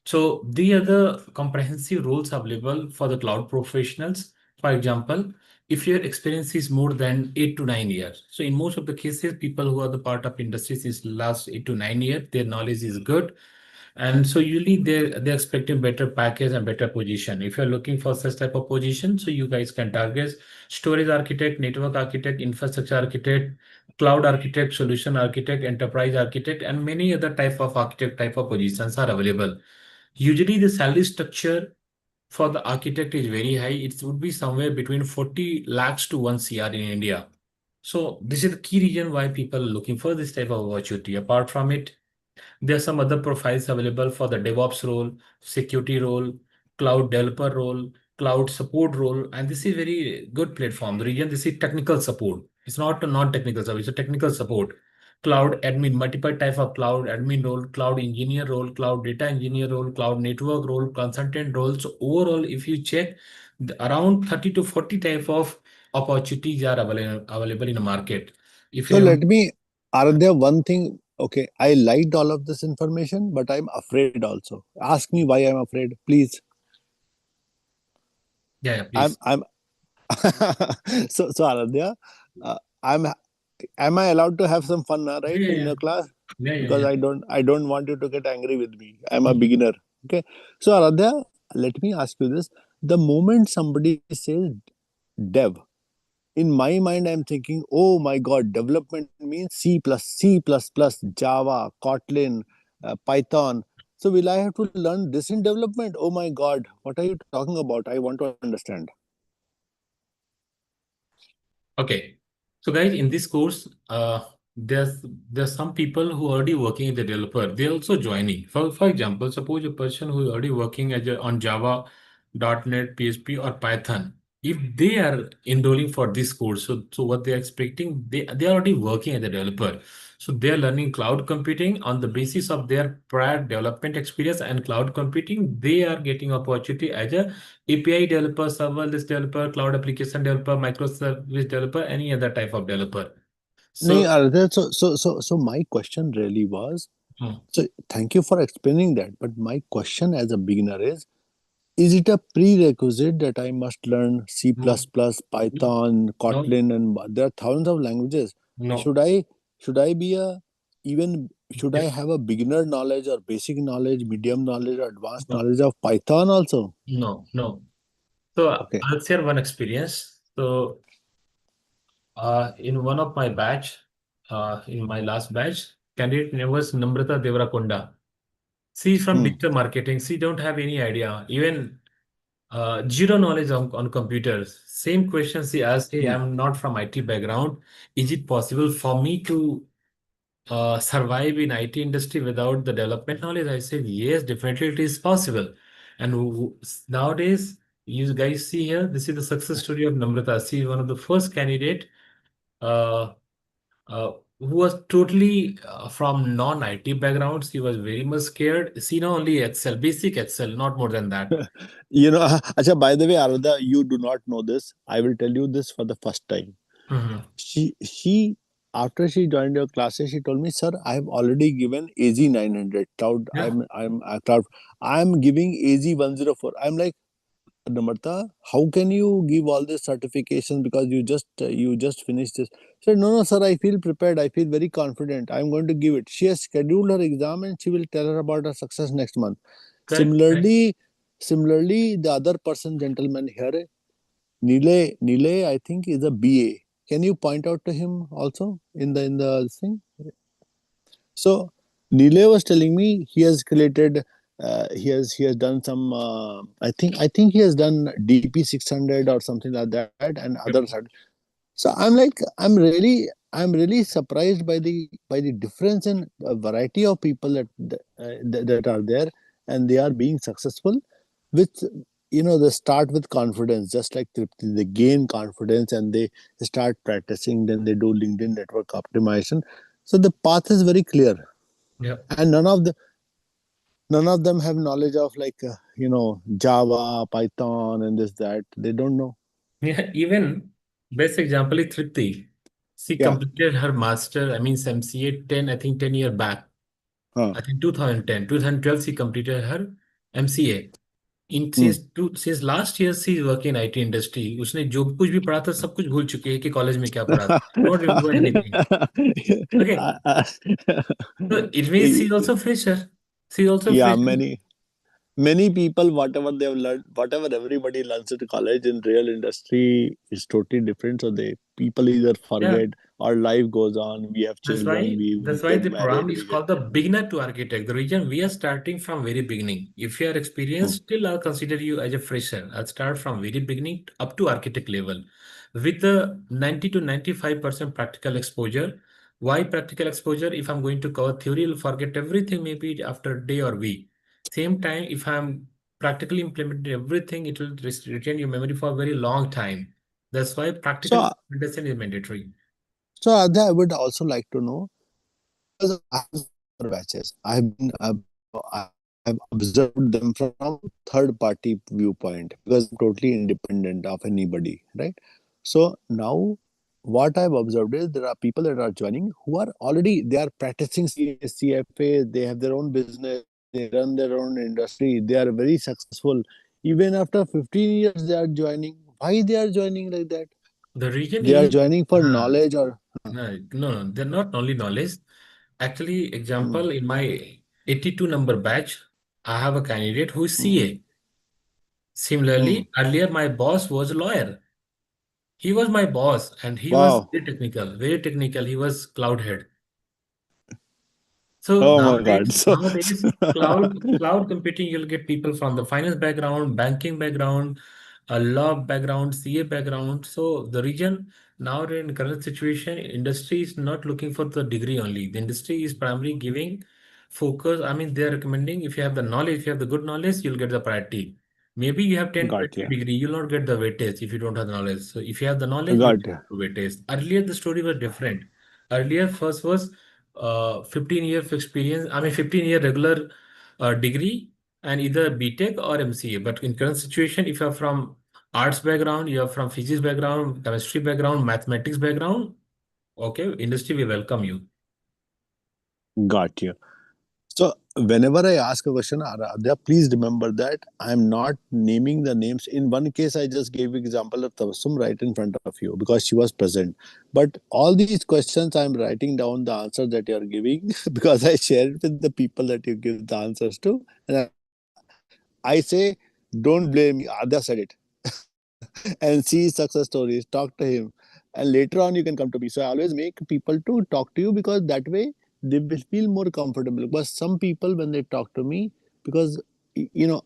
So the other comprehensive roles available for the cloud professionals. For example, if your experience is more than 8 to 9 years, so in most of the cases, people who are the part of industries is last 8 to 9 years, their knowledge is good, and so usually they're expecting better package and better position. If you're looking for such type of position, so you guys can target storage architect, network architect, infrastructure architect, cloud architect, solution architect, enterprise architect, and many other type of architect type of positions are available. Usually the salary structure for the architect is very high. It would be somewhere between 40 lakhs to 1 CR in India. So this is the key reason why people are looking for this type of opportunity. Apart from it, There are some other profiles available for the DevOps role, security role, cloud developer role, cloud support role, and this is very good platform. The reason this is technical support. It's not a non-technical service, it's a technical support. Cloud admin, multiple type of cloud admin role, cloud engineer role, cloud data engineer role, cloud network role, consultant role. So overall, if you check, around 30 to 40 type of opportunities are available in the market. If So you let me, Aradhya, one thing. Okay, I liked all of this information, but I'm afraid also. Ask me why I'm afraid, please. yeah, I'm please. I'm so Aradhya, I'm am I allowed to have some fun, right, Yeah, in yeah, your class? yeah, Because yeah. I don't want you to get angry with me. I'm a Mhm. beginner. Okay. So Aradhya, let me ask you this. The moment somebody says dev, in my mind, I'm thinking, oh my God, development means C++, Java, Kotlin, Python. So will I have to learn this in development? Oh my God, what are you talking about? I want to understand. Okay. So guys, in this course, there's some people who are already working as a developer. They're also joining. For example, suppose a person who is already working on Java, .NET, PHP, or Python. If they are enrolling for this course, so what they are expecting, they are already working as a developer. So they are learning cloud computing on the basis of their prior development experience and cloud computing. They are getting opportunity as a API developer, serverless developer, cloud application developer, microservice developer, any other type of developer. No, So, so my question really was, hmm, so thank you for explaining that. But my question as a beginner is it a prerequisite that I must learn C++, no, Python, no, Kotlin, and there are thousands of languages? no, Should I be a even should I yeah, have a beginner knowledge or basic knowledge, medium knowledge, or advanced no, knowledge of Python also? no. So Okay. I'll share one experience. So in one of my batch, in my last batch, candidate name was Namrata Devarakonda. She from Hmm. digital marketing. She don't have any idea, even zero knowledge on computers. Same question she asked, hey, Hmm. I'm not from IT background. Is it possible for me to survive in IT industry without the development knowledge? I said, yes, definitely it is possible. And nowadays, you guys see here, this is the success story of Namrata. She is one of the first candidate uh, who was totally from non-IT background. She was very much scared. She know only Excel, basic Excel, not more than that. You know, Acha, by the way, Arada, you do not know this. I will tell you this for the first time. Mhm. She after she joined your classes, she told me, sir, I have already given AZ 900 cloud. Yeah, I'm a cloud. I'm giving AZ 104. I'm like, Namarta, how can you give all these certifications because you just finished this? She said, no, no, sir, I feel prepared. I feel very confident. I'm going to give it. She has scheduled her exam and she will tell her about her success next month. correct, correct. Similarly, the other person, gentleman here, Nile, I think is a BA. Can you point out to him also in the thing? So Nile was telling me he has created, he has done some. I think he has done DP 600 or something like that, and other Yep. side. So I'm really surprised by the difference in variety of people that are there, and they are being successful with, they start with confidence, just like Tripti. They gain confidence and they start practicing, then they do LinkedIn network optimization. So the path is very clear, Yeah. and none of them have knowledge of, like, Java, Python, and this that they don't know. Yeah, even best example is Tripti. She Yeah. completed her master, I mean MCA 10, I think 10 year back. Huh. I think 2010, 2012 she completed her MCA. In Hmm. since last year she is working in IT industry. उसने जो कुछ भी पढ़ा था सब कुछ भूल चुकी है कि कॉलेज में क्या पढ़ा था. Not remember anything. Okay. So it means she's also fresher. She's also Yeah, fresher. many people, whatever they've learned, whatever everybody learns at college, in real industry is totally different. So they people either Yeah. forget, or life goes on. We have That's children, why we that's why get the married, program is we get. called the beginner to architect. The reason we are starting from very beginning. If you are Hmm. experienced, still I'll consider you as a fresher. I'll start from very beginning up to architect level with the 90 to 95% practical exposure. Why practical exposure? If I'm going to cover theory, you'll forget everything maybe after a day or week. Same time, if I'm practically implementing everything, it will retain your memory for a very long time. That's why practical So, implementation is mandatory. so Adya, I would also like to know, because I have seen your batches. I've observed them from third party viewpoint because I'm totally independent of anybody, right? So now what I've observed is there are people that are joining who are already, they are practicing CAs, CFAs, they have their own business, they run their own industry, they are very successful. Even after 15 years they are joining. Why they are joining like that? The reason They are is, joining for uh, knowledge or no, they're not only knowledge. Actually, Hmm, example, in my 82 number batch, I have a candidate who is hmm, CA. hmm. Similarly, earlier my boss was a lawyer. He was my boss and he was Wow. very technical, very technical. He was cloud head. So Oh my God. So, nowadays, cloud computing, you'll get people from the finance background, banking background, a law background, CA background. So the region now in current situation, industry is not looking for the degree only. The industry is primarily giving focus. I mean, they're recommending if you have the knowledge, if you have the good knowledge, you'll get the priority. Maybe you have 10, got 20 you. degree, you'll not get the weightage if you don't have the knowledge. So if you have the knowledge, you Got get you. the weightage. Earlier, the story was different. Earlier, first was 15 year of experience, I mean 15-year regular degree and either BTech or MCA. But in current situation, if you're from arts background, you're from physics background, chemistry background, mathematics background, okay, industry will welcome you. Got you. So whenever I ask a question, Aradhya, please remember that I'm not naming the names. In one case, I just gave example of Tabassum right in front of you because she was present. But all these questions, I'm writing down the answer that you're giving because I share it with the people that you give the answers to. And I say, don't blame me. Adya said it. And see success stories. Talk to him, and later on you can come to me. So I always make people to talk to you because that way they will feel more comfortable. But some people when they talk to me, because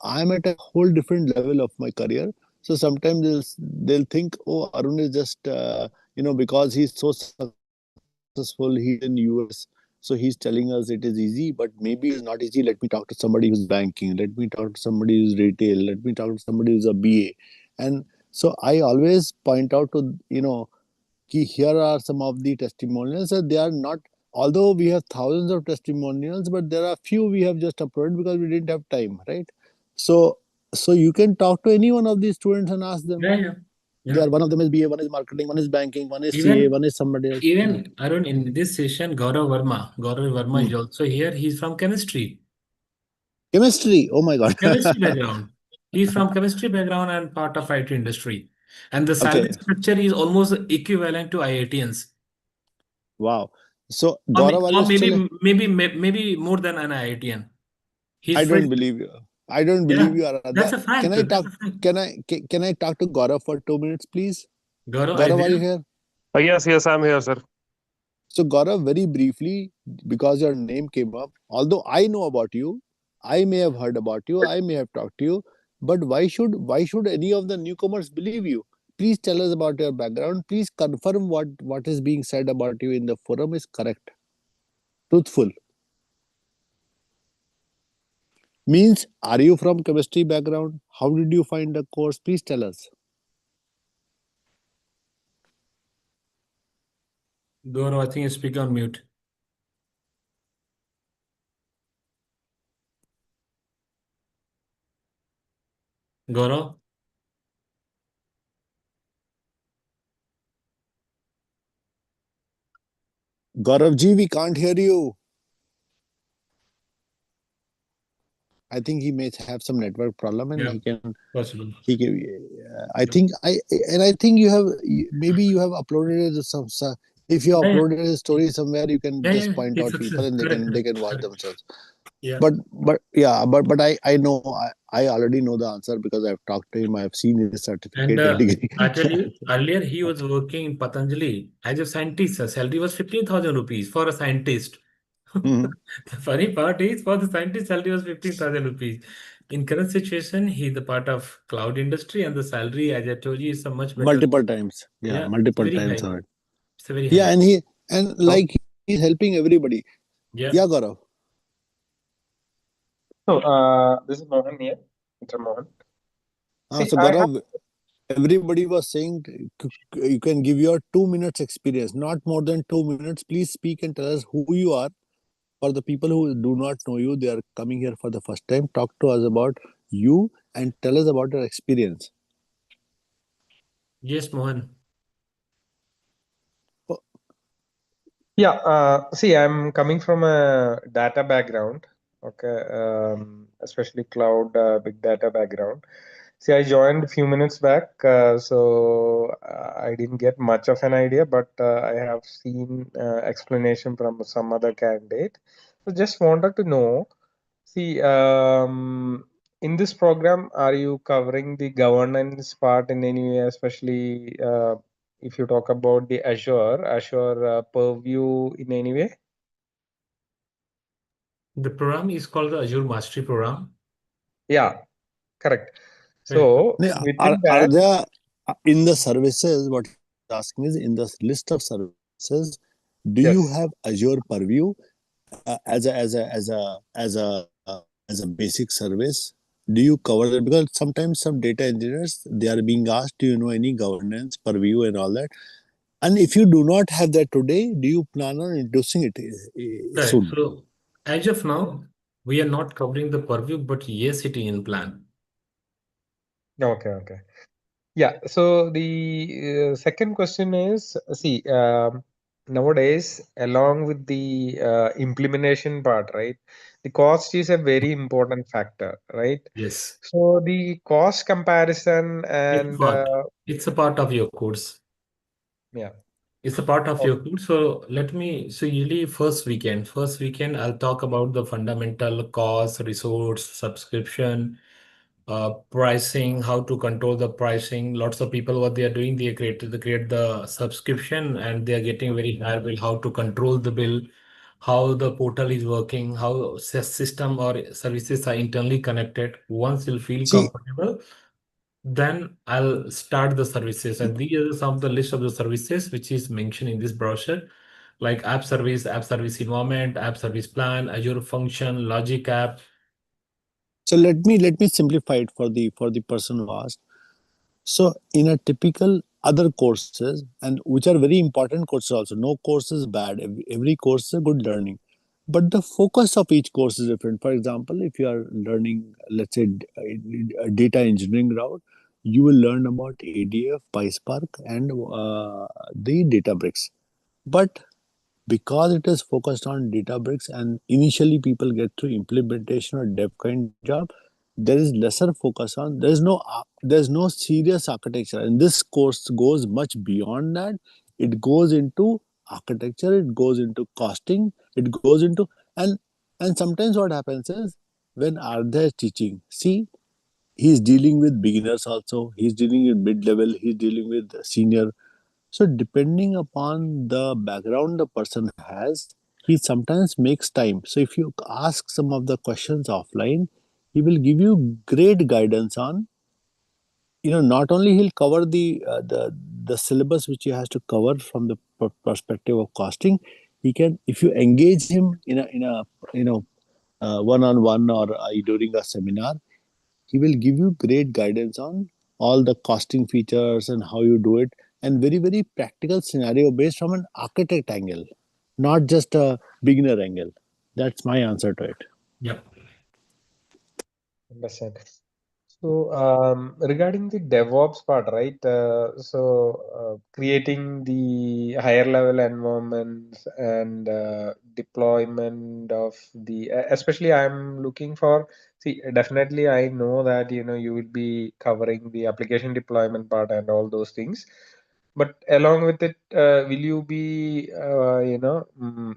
I'm at a whole different level of my career. So sometimes they'll think, oh, Arun is just because he's so successful, he's in US, so he's telling us it is easy, but maybe it's not easy. Let me talk to somebody who's banking. Let me talk to somebody who's retail. Let me talk to somebody who's a BA. And so I always point out to, here are some of the testimonials. They are not, although we have thousands of testimonials, but there are few we have just uploaded because we didn't have time, right? So, so you can talk to any one of these students and ask them. Yeah, yeah, They yeah. are, one of them is BA, one is marketing, one is banking, one is CA, Even one is somebody else. even Arun, in this session, Gaurav Verma Hmm. is also here. He's from chemistry. Chemistry. Oh my God. Chemistry background. He's from chemistry background and part of IT industry. And the salary Okay. structure is almost equivalent to IITians. Wow. So Or, may, Gaurav, are or you still? maybe more than an IITian. He's I don't fresh. believe you. I don't Yeah, believe you, Aradhya. that's a Can fact. I That's talk? a fact. Can I talk to Gaurav for 2 minutes, please? Gaurav, are you Gaurav, are you there? here? Yes, I'm here, sir. So, Gaurav, very briefly, because your name came up, although I know about you, I may have heard about you, I may have talked to you, but why should any of the newcomers believe you? Please tell us about your background. Please confirm what is being said about you in the forum is correct, truthful. Means, are you from chemistry background? How did you find the course? Please tell us. Gaurav, I think you speak on mute. Gaurav, Gaurav ji, we can't hear you. I think he may have some network problem and yeah, possible. he can, I think I think you have, maybe you have uploaded some, if you Yeah, yeah, uploaded a story somewhere you can yeah, just yeah. point It's out people success. and Correct, they correct, can watch correct. themselves. Yeah. But yeah, but I know, I already know the answer because I've talked to him, I've seen his And certificate and degree. I tell you, earlier he was working in Patanjali as a scientist. His salary was 15,000 rupees for a scientist. Mhm. The funny part is for the scientist, salary was 15,000 rupees. In current situation, he's the part of cloud industry and the salary, as I told you, is a much better. Multiple times, yeah, Yeah, it's multiple very times high. of it. It's a very Yeah, high. and So, like he He's helping everybody. Yeah. Yeah, Gaurav. So, this is Mohan here, Mr. Mohan. See, So I have, Gaurav, everybody was saying you can give your 2 minutes experience, not more than 2 minutes. Please speak and tell us who you are. For the people who do not know you, they are coming here for the first time. Talk to us about you and tell us about your experience. Yes, Mohan. yeah, see, I'm coming from a data background, okay, especially cloud big data background. See, I joined a few minutes back, so I didn't get much of an idea, but I have seen explanation from some other candidate. So just wanted to know, see, in this program, are you covering the governance part in any way, especially if you talk about the Azure purview in any way? The program is called the Azure Mastery Program. Yeah, correct. Okay. So Are, within are that, there in the services? What he's asking is in the list of services, do you yes. have Azure Purview as a basic service? Do you cover that? Because sometimes some data engineers they are being asked, do you know any governance purview and all that? And if you do not have that today, do you plan on introducing it Correct. soon? So as of now, we are not covering the purview, but yes, it is in plan. Okay, okay. Yeah, so the second question is, see, nowadays, along with the implementation part, right, the cost is a very important factor, right? Yes. So the cost comparison It's and part. It's a part of your course. yeah, It's a part of okay, your course. So usually first weekend, I'll talk about the fundamental cost, resource, subscription, pricing, how to control the pricing. Lots of people, what they are doing, they create the subscription and they are getting very high bill, how to control the bill, how the portal is working, how system or services are internally connected. Once you'll feel See, comfortable, then I'll start the services. And these are some of the list of the services which is mentioned in this brochure, like app service environment, app service plan, Azure function, logic app. so let me simplify it for the person who asked. So in a typical other courses, and which are very important courses also, no course is bad. Every course is a good learning. But the focus of each course is different. For example, if you are learning, let's say, a data engineering route, you will learn about ADF, PySpark, and the Databricks. But because it is focused on Databricks and initially people get through implementation or dev kind job, there is lesser focus on there's no serious architecture, and this course goes much beyond that. It goes into architecture, it goes into costing, it goes into and and sometimes what happens is when Ardha is teaching, see, he's dealing with beginners also, he's dealing with mid level, he's dealing with senior. So depending upon the background the person has, he sometimes makes time. So if you ask some of the questions offline, he will give you great guidance on, not only he'll cover the syllabus which he has to cover from the perspective of costing. He can, if you engage him in a one-on-one or during a seminar, he will give you great guidance on all the costing features and how you do it, and very very practical scenario based from an architect angle, not just a beginner angle. That's my answer to it. Yep. understand. So, regarding the DevOps part, right? Creating the higher level environments and deployment of the, especially I'm looking for, see, definitely I know that, you will be covering the application deployment part and all those things. But along with it, will you be,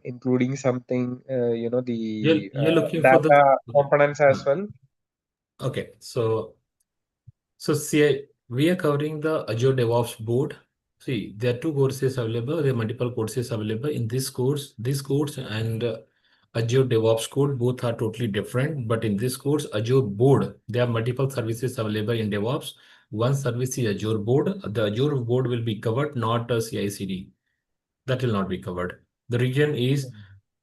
including something, You're the you're looking for the data components as well? okay. So see, we are covering the Azure DevOps board. See, there are two courses available. There are multiple courses available in this course and Azure DevOps code. Both are totally different. But in this course, Azure board, there are multiple services available in DevOps. One service is Azure board. The Azure board will be covered, not a CI/CD. That will not be covered. The region is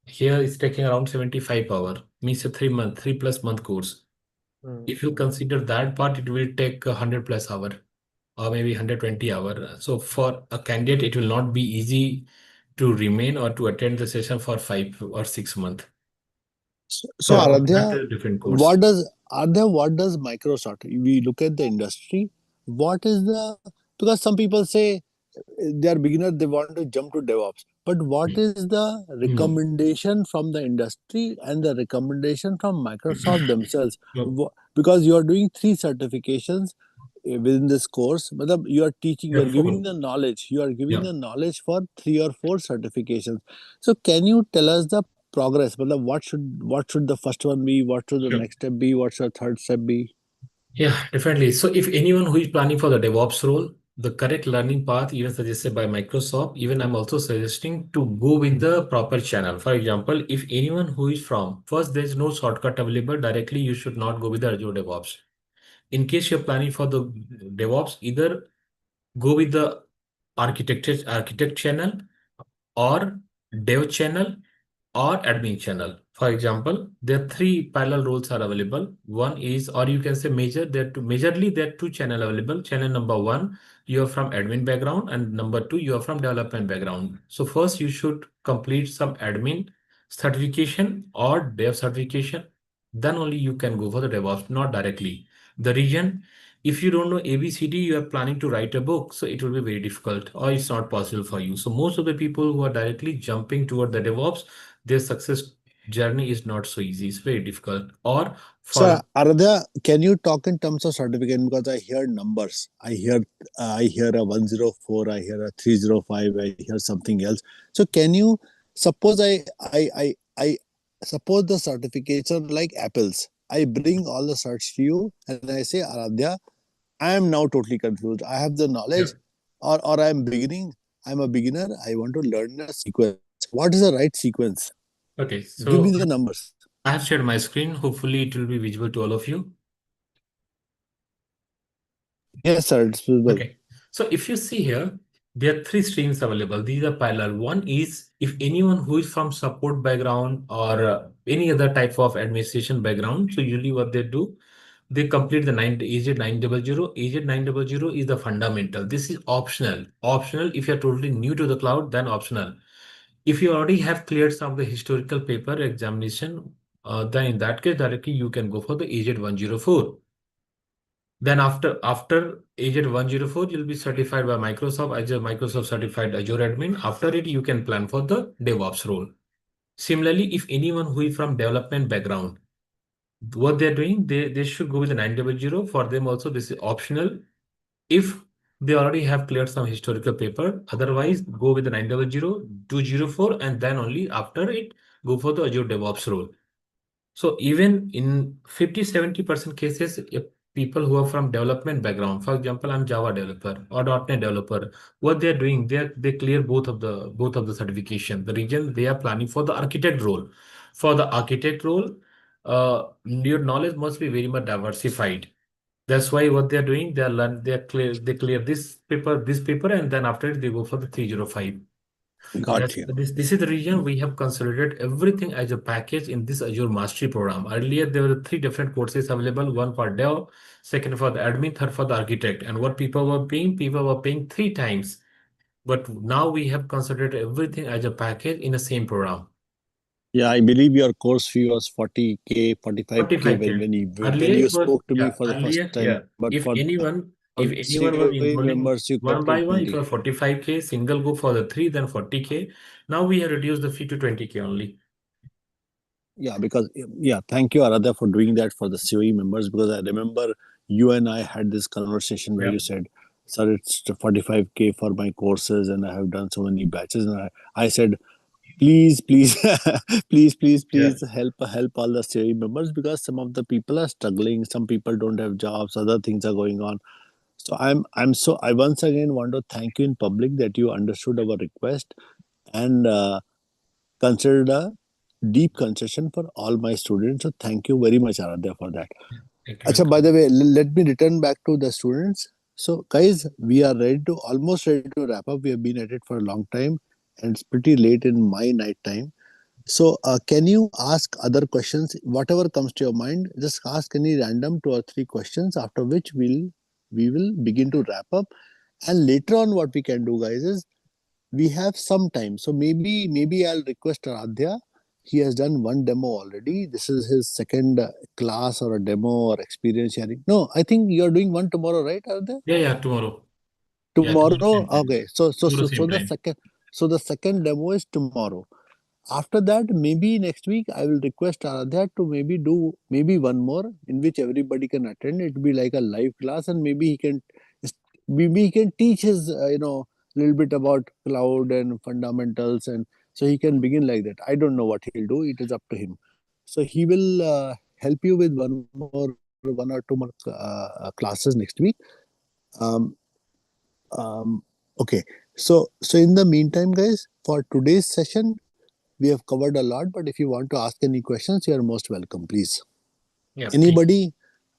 here is taking around 75 hour, means a 3+ month course. If you consider that part, it will take 100 plus hour or maybe 120 hour. So for a candidate, it will not be easy to remain or to attend the session for 5 or 6 months. So That Aradhya, is a different course. what does Microsoft? We look at the industry. What is the, because some people say they are beginner, they want to jump to DevOps. But what Hmm. is the recommendation from the industry and the recommendation from Microsoft themselves? No. Because you are doing 3 certifications within this course, matlab you are teaching, you Yeah, are giving four. the knowledge, you are giving Yeah. the knowledge for 3 or 4 certifications. So can you tell us the progress? Matlab what should the first one be? What should the Sure. next step be? What should the third step be? Yeah, definitely. So if anyone who is planning for the DevOps role, the correct learning path, even suggested by Microsoft, even I'm also suggesting to go with the proper channel. For example, if anyone who is from, first, there's no shortcut available directly, you should not go with the Azure DevOps. In case you're planning for the DevOps, either go with the architect channel or dev channel or admin channel. For example, there are 3 parallel roles are available. One is, or you can say majorly there are 2 channel available. Channel number one, you are from admin background, and number two, you are from development background. So first you should complete some admin certification or dev certification. Then only you can go for the DevOps, not directly. The reason, if you don't know ABCD, you are planning to write a book, so it will be very difficult or it's not possible for you. So most of the people who are directly jumping toward the DevOps, their success journey is not so easy. It's very difficult. Or So, for Aradhya, can you talk in terms of certificate? Because I hear numbers. I hear a 104. I hear a 305. I hear something else. So, can you suppose I suppose the certificates are like apples. I bring all the certs to you, and I say, Aradhya, I am now totally confused. I have the yeah. knowledge, or I am beginning. I'm a beginner. I want to learn a sequence. What is the right sequence? Okay, Give me so the numbers. I have shared my screen. Hopefully, it will be visible to all of you. Yes, sir. It's visible. Okay. So if you see here, there are 3 streams available. These are parallel. One is if anyone who is from support background or any other type of administration background. So usually what they do, they complete the AZ 900. AZ 900 is the fundamental. This is optional. Optional if you're totally new to the cloud, then optional. If you already have cleared some of the historical paper examination, then in that case, directly you can go for the AZ 104. Then after AZ 104, you'll be certified by Microsoft as a Microsoft certified Azure admin. After it, you can plan for the DevOps role. Similarly, if anyone who is from development background, what they're doing, they should go with the 900. For them also, this is optional. If they already have cleared some historical paper, otherwise go with the 900, 204, and then only after it, go for the Azure DevOps role. So even in 50-70% cases, if people who are from development background, for example, I'm Java developer or .NET developer, what they're doing, they clear both of the certification. The reason they are planning for the architect role. For the architect role, your knowledge must be very much diversified. That's why what they're doing, they clear this paper, and then after it they go for the 305. Got you. This is the reason we have consolidated everything as a package in this Azure Mastery program. Earlier, there were 3 different courses available, one for dev, second for the admin, third for the architect. And what people were paying 3 times. But now we have consolidated everything as a package in the same program. Yeah, I believe your course fee was 40K, 45K 45K. when Earlier you it was, spoke to me yeah, for the first earlier, time. yeah. But If for anyone, for if the anyone was COE enrolling members, you one kept it by one, it 20. was 45K, single go for the 3, then 40K. Now we have reduced the fee to 20K only. Yeah, because thank you, Aradhya, for doing that for the COE members. Because I remember you and I had this conversation where Yeah. you said, "Sir, it's 45K for my courses, and I have done so many batches." And I said, please, please, please, Yeah. help all the COE members, because some of the people are struggling. Some people don't have jobs. Other things are going on. So I once again want to thank you in public that you understood our request and considered a deep concession for all my students. So thank you very much, Aradhya, for that. Thank you. Acha, by the way, let me return back to the students. So guys, we are almost ready to wrap up. We have been at it for a long time. and it's pretty late in my night time. So, can you ask other questions? Whatever comes to your mind, just ask any random 2 or 3 questions. After which we will begin to wrap up. And later on, what we can do, guys, is we have some time. So maybe I'll request Aradhya. He has done one demo already. This is his second class or a demo or experience sharing. No, I think you're doing one tomorrow, right, Aradhya? Yeah, tomorrow. Yeah, tomorrow Tomorrow, same time. okay. So Tomorrow same time. the second demo is tomorrow. After that, maybe next week I will request Aradhya to maybe do maybe one more in which everybody can attend. It will be like a live class, and maybe he can teach his little bit about cloud and fundamentals, and so he can begin like that. I don't know what he'll do. It is up to him. So he will help you with one or two more classes next week. Um, okay. So in the meantime, guys, for today's session, we have covered a lot, but if you want to ask any questions, you are most welcome, please. Yeah, please. Anybody?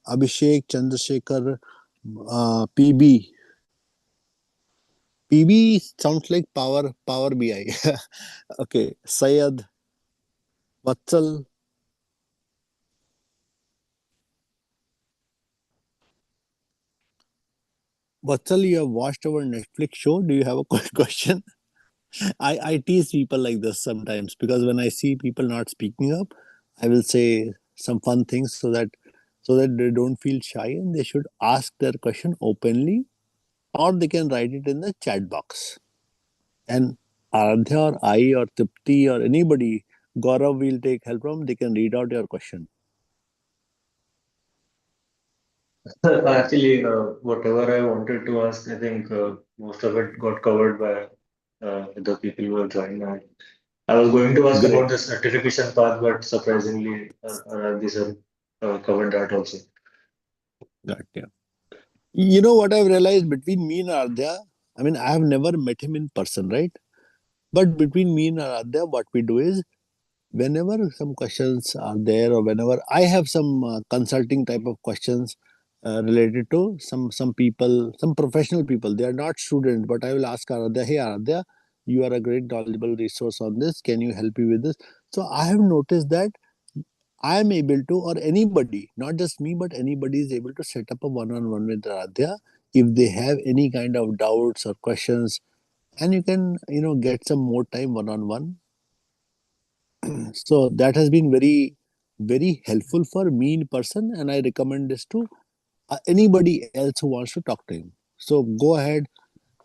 Abhishek, Chandrasekhar, PB. PB sounds like Power BI. Okay, Sayed, Vatsal. Vatsal, you have watched our Netflix show. Do you have a question? I tease people like this sometimes because when I see people not speaking up, I will say some fun things so that they don't feel shy and they should ask their question openly, or they can write it in the chat box. And Aradhya or I or Tripti or anybody, Gaurav will take help from, they can read out your question. Actually, whatever I wanted to ask, I think most of it got covered by the people who have joined. I was going to ask Great. about the certification part, but surprisingly, these have covered that also. Right, yeah. You know what I've realized between me and Aradhya? I mean, I have never met him in person, right? But between me and Aradhya, what we do is whenever some questions are there, or whenever I have some consulting type of questions related to some people, some professional people, they are not students, but I will ask Aradhya, hey Aradhya, you are a great knowledgeable resource on this. Can you help me with this? So I have noticed that I am able to, or anybody, not just me, but anybody is able to set up a one-on-one with Aradhya if they have any kind of doubts or questions, and you can get some more time one-on-one. So that has been very, very helpful for me in person, and I recommend this to anybody else who wants to talk to him. So go ahead.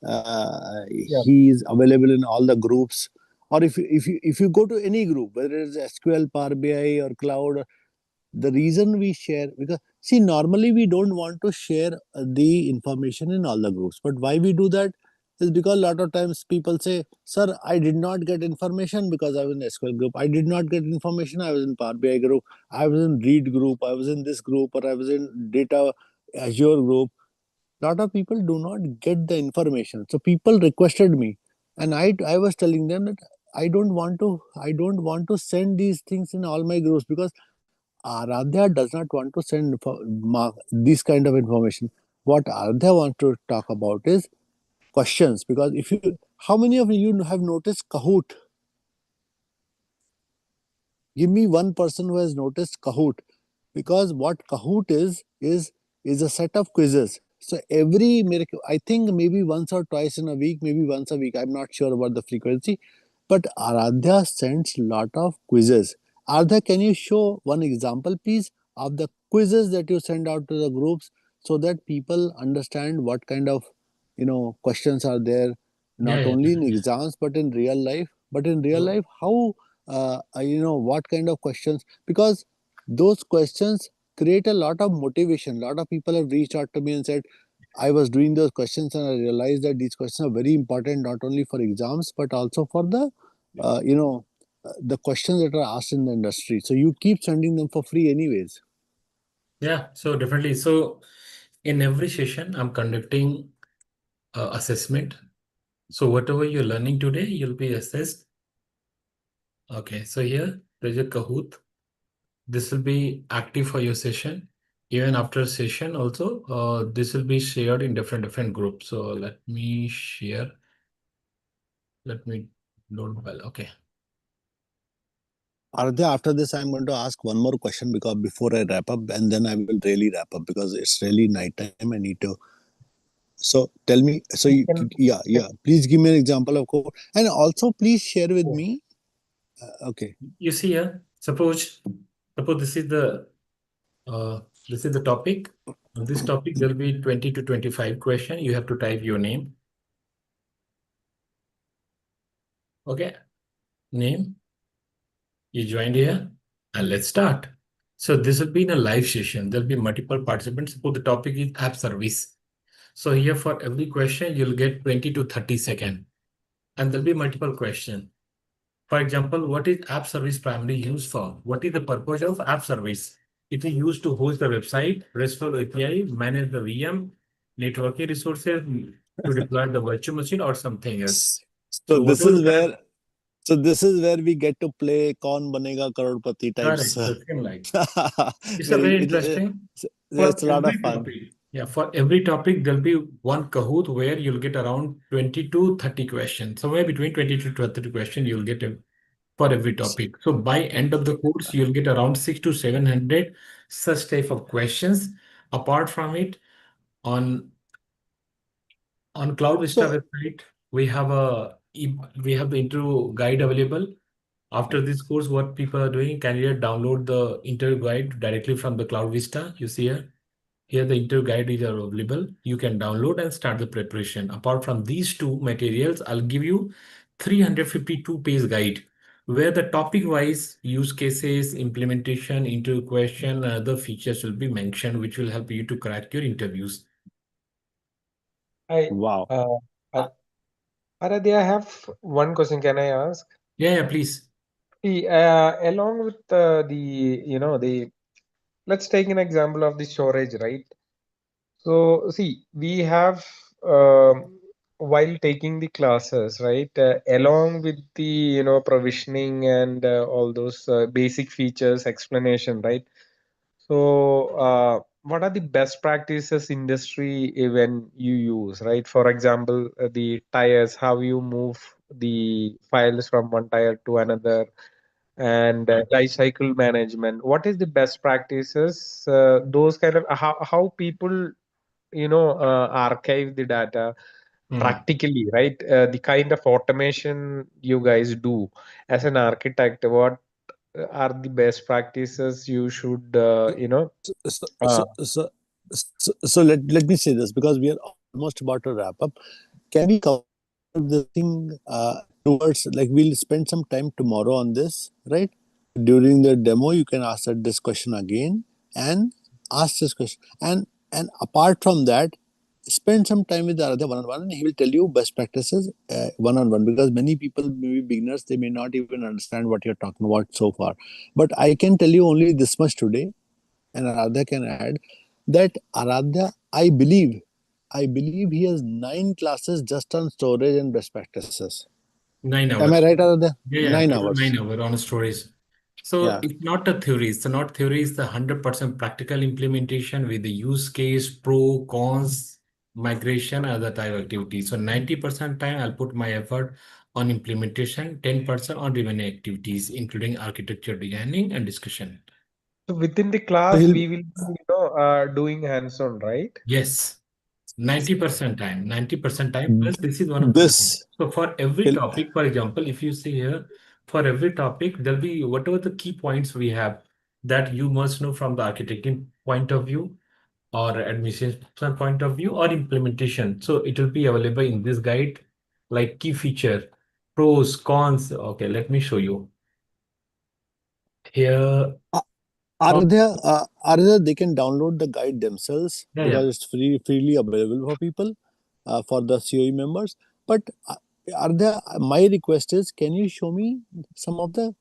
Yeah. He is available in all the groups, or if you go to any group, whether it's SQL, Power BI, or Cloud, the reason we share, because see, normally we don't want to share the information in all the groups, but why we do that is because a lot of times people say, sir, I did not get information because I was in SQL group, I did not get information, I was in Power BI group, I was in read group, I was in this group, or I was in data Azure group. Lot of people do not get the information, so people requested me, and I was telling them that I don't want to send these things in all my groups, because Aradhya does not want to send this kind of information. What Aradhya wants to talk about is questions. Because how many of you have noticed Kahoot? Give me one person who has noticed Kahoot. Because what Kahoot is a set of quizzes. So I think maybe once or twice in a week, maybe once a week. I'm not sure about the frequency, but Aradhya sends lot of quizzes. Aradhya, can you show one example, please, of the quizzes that you send out to the groups so that people understand what kind of questions are there, not Yeah, only in definitely. exams but in real life. But in real So, life, how what kind of questions? Because those questions create a lot of motivation. A lot of people have reached out to me and said, I was doing those questions and I realized that these questions are very important, not only for exams but also for the questions that are asked in the industry. So you keep sending them for free anyways. yeah, so definitely. So in every session, I'm conducting assessment. So whatever you're learning today, you'll be assessed. Okay, so here there's a Kahoot. This will be active for your session. Even after session also, this will be shared in different groups. So let me share. Let me Load well. Okay. Aradhya, after this, I'm going to ask one more question because before I wrap up, and then I will really wrap up because it's really night time. I need to. So tell me. So You can, yeah. Please give me an example of code, and also please share with Yeah. me. Okay. You see here, suppose this is the topic. On this topic, there'll be 20 to 25 questions. You have to type your name. Okay. Name. You joined here, and let's start. So this will be in a live session. There'll be multiple participants. Suppose the topic is app service. So here for every question, you'll get 20 to 30 seconds. And there'll be multiple questions. For example, what is app service primarily used for? What is the purpose of app service? It is used to host the website, RESTful API, manage the VM, networking resources, to deploy the virtual machine or something else. So So this whatever is the kind where. So this is where we get to play "Kaun Banega Crorepati" types. correct, the same like. It's a very interesting. It's For a lot of every fun. topic, yeah, for every topic, there'll be one Kahoot where you'll get around 20 to 30 questions. Somewhere between 20 to 30 questions, you'll get for every topic. So by end of the course, you'll get around 6 to 700 such type of questions. Apart from it, on Cloud Vista So website, we have we have the interview guide available. After this course, what people are doing, candidate download the interview guide directly from the Cloud Vista. You see here. Here the interview guide is available. You can download and start the preparation. Apart from these two materials, I'll give you 352-page guide where the topic-wise use cases, implementation, interview question, and other features will be mentioned, which will help you to crack your interviews. wow. Ar- Aradhya, I have one question. Can I ask? Yeah, please. See, along with let's take an example of the storage, right? So, see, we have while taking the classes, right, along with the provisioning and all those basic features explanation, right? So, what are the best practices industry when you use, right? For example, the tires, how you move the files from one tire to another, and life cycle management. What is the best practices? Those kind of how people archive the data practically, right? The kind of automation you guys do as an architect, what are the best practices you should So, uh, so, so, so let me say this because we are almost about to wrap up. Can we cover the thing towards like we'll spend some time tomorrow on this, right? During the demo, you can ask that this question again and ask this question. And apart from that, spend some time with the other one-on-one, and he will tell you best practices one-on-one because many people, maybe beginners, they may not even understand what you're talking about so far. But I can tell you only this much today, and Aradhya can add that Aradhya, I believe he has 9 classes just on storage and best practices. 9 Am I hours. right, Aradhya? Yeah, 9 hours. 9 hour on stories. So Yeah. it's not a theory. So not theory is the 100% practical implementation with the use case, pro, cons, migration, other type activities. So 90% time I'll put my effort on implementation, 10% on remaining activities, including architecture designing and discussion. so within the So class he'll we will be doing hands-on, right? Yes. 90% time, 90% time plus this is one of the things. this So for every he'll, topic, for example, if you see here, for every topic, there'll be whatever the key points we have that you must know from the architecting point of view or administration point of view or implementation. So it will be available in this guide, like key feature, pros, cons. Okay, let me show you. Here, Aradhya, they can download the guide themselves yeah. because it's freely available for people, for the COE members. But Aradhya, my request is, can you show me some of the,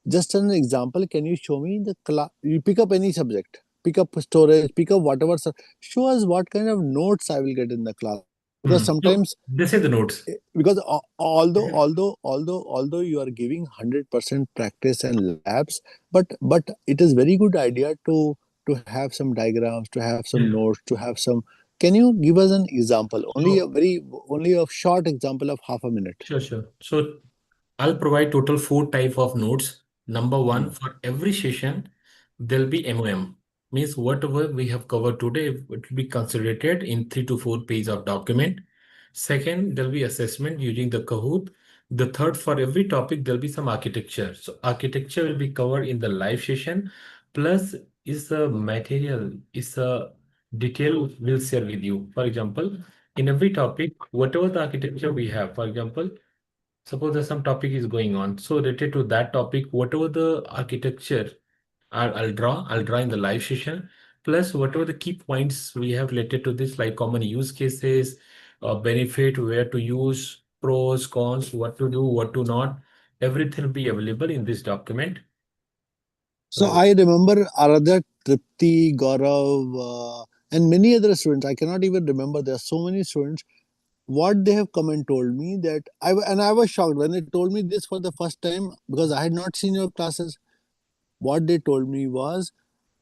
just an example, can you show me the class? You pick up any subject, pick up storage, pick up whatever. Show us what kind of notes I will get in the class. Because So sometimes this is the notes. because although you are giving 100% practice and labs, but it is very good idea to have some diagrams, to have some Yeah. notes, to have some. Can you give us an example, So only a short example of half a minute? sure. So I'll provide total 4 type of notes. Number one, for every session, there'll be MOM. Means whatever we have covered today, it will be considered in 3 to 4 pages of document. Second, there'll be assessment using the Kahoot. The third, for every topic, there'll be some architecture. So architecture will be covered in the live session. Plus is the material, is a detail we'll share with you. For example, in every topic, whatever the architecture we have, for example, suppose there's some topic is going on. So related to that topic, whatever the architecture I'll draw in the live session, plus whatever the key points we have related to this, like common use cases, benefit, where to use, pros, cons, what to do, what to not, everything will be available in this document. So I remember Aradhya, Tripti, Gaurav, and many other students. I cannot even remember. There are so many students. What they have come and told me that I was shocked when they told me this for the first time because I had not seen your classes. What they told me was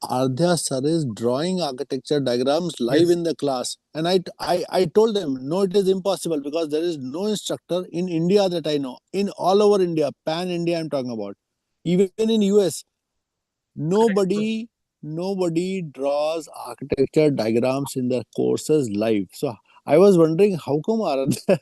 Ardhya sir is drawing architecture diagrams live Yes. in the class. And I told them, no, it is impossible because there is no instructor in India that I know. In all over India, pan India I'm talking about. Even in US, nobody draws architecture diagrams in their courses live. So I was wondering how come Aradhya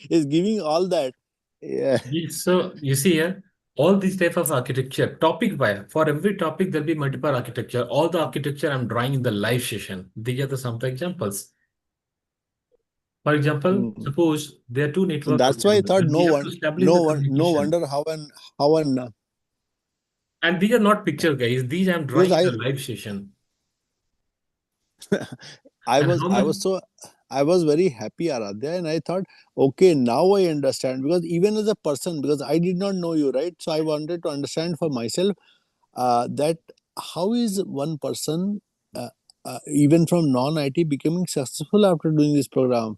is giving all that. Yeah. So you see here, all these type of architecture, topic by for every topic, there'll be multiple architecture. All the architecture I'm drawing in the live session. These are the some examples. For example, Hmm. suppose there are two So networks that's why I available thought and we have to establish the no communication. wonder how And these are not picture, guys. These I'm because drawing in the live session. I And was how I much? was so I was very happy, Aradhya, and I thought, okay, now I understand because even as a person, because I did not know you, right? So I wanted to understand for myself that how is one person, even from non-IT, becoming successful after doing this program?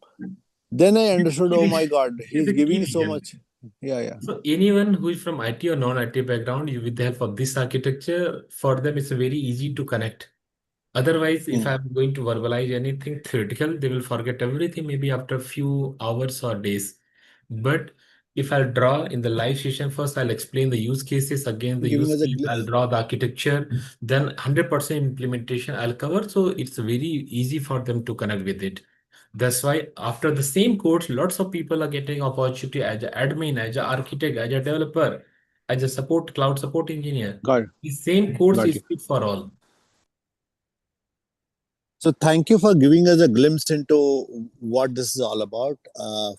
Then I This is understood, key oh my reason. God, This is he's the key giving so reason. much. Yeah, yeah. So anyone who is from IT or non-IT background, with the help of this architecture, for them it's very easy to connect. Otherwise, if Hmm. I'm going to verbalize anything theoretical, they will forget everything maybe after a few hours or days. But if I'll draw in the live session first, I'll explain the use cases, again the Giving use us a case, I'll draw the architecture, then 100% implementation I'll cover. So it's very easy for them to connect with it. That's why after the same course, lots of people are getting opportunity as an admin, as an architect, as a developer, as a support cloud support engineer. got The same course got is you. fit for all. So thank you for giving us a glimpse into what this is all about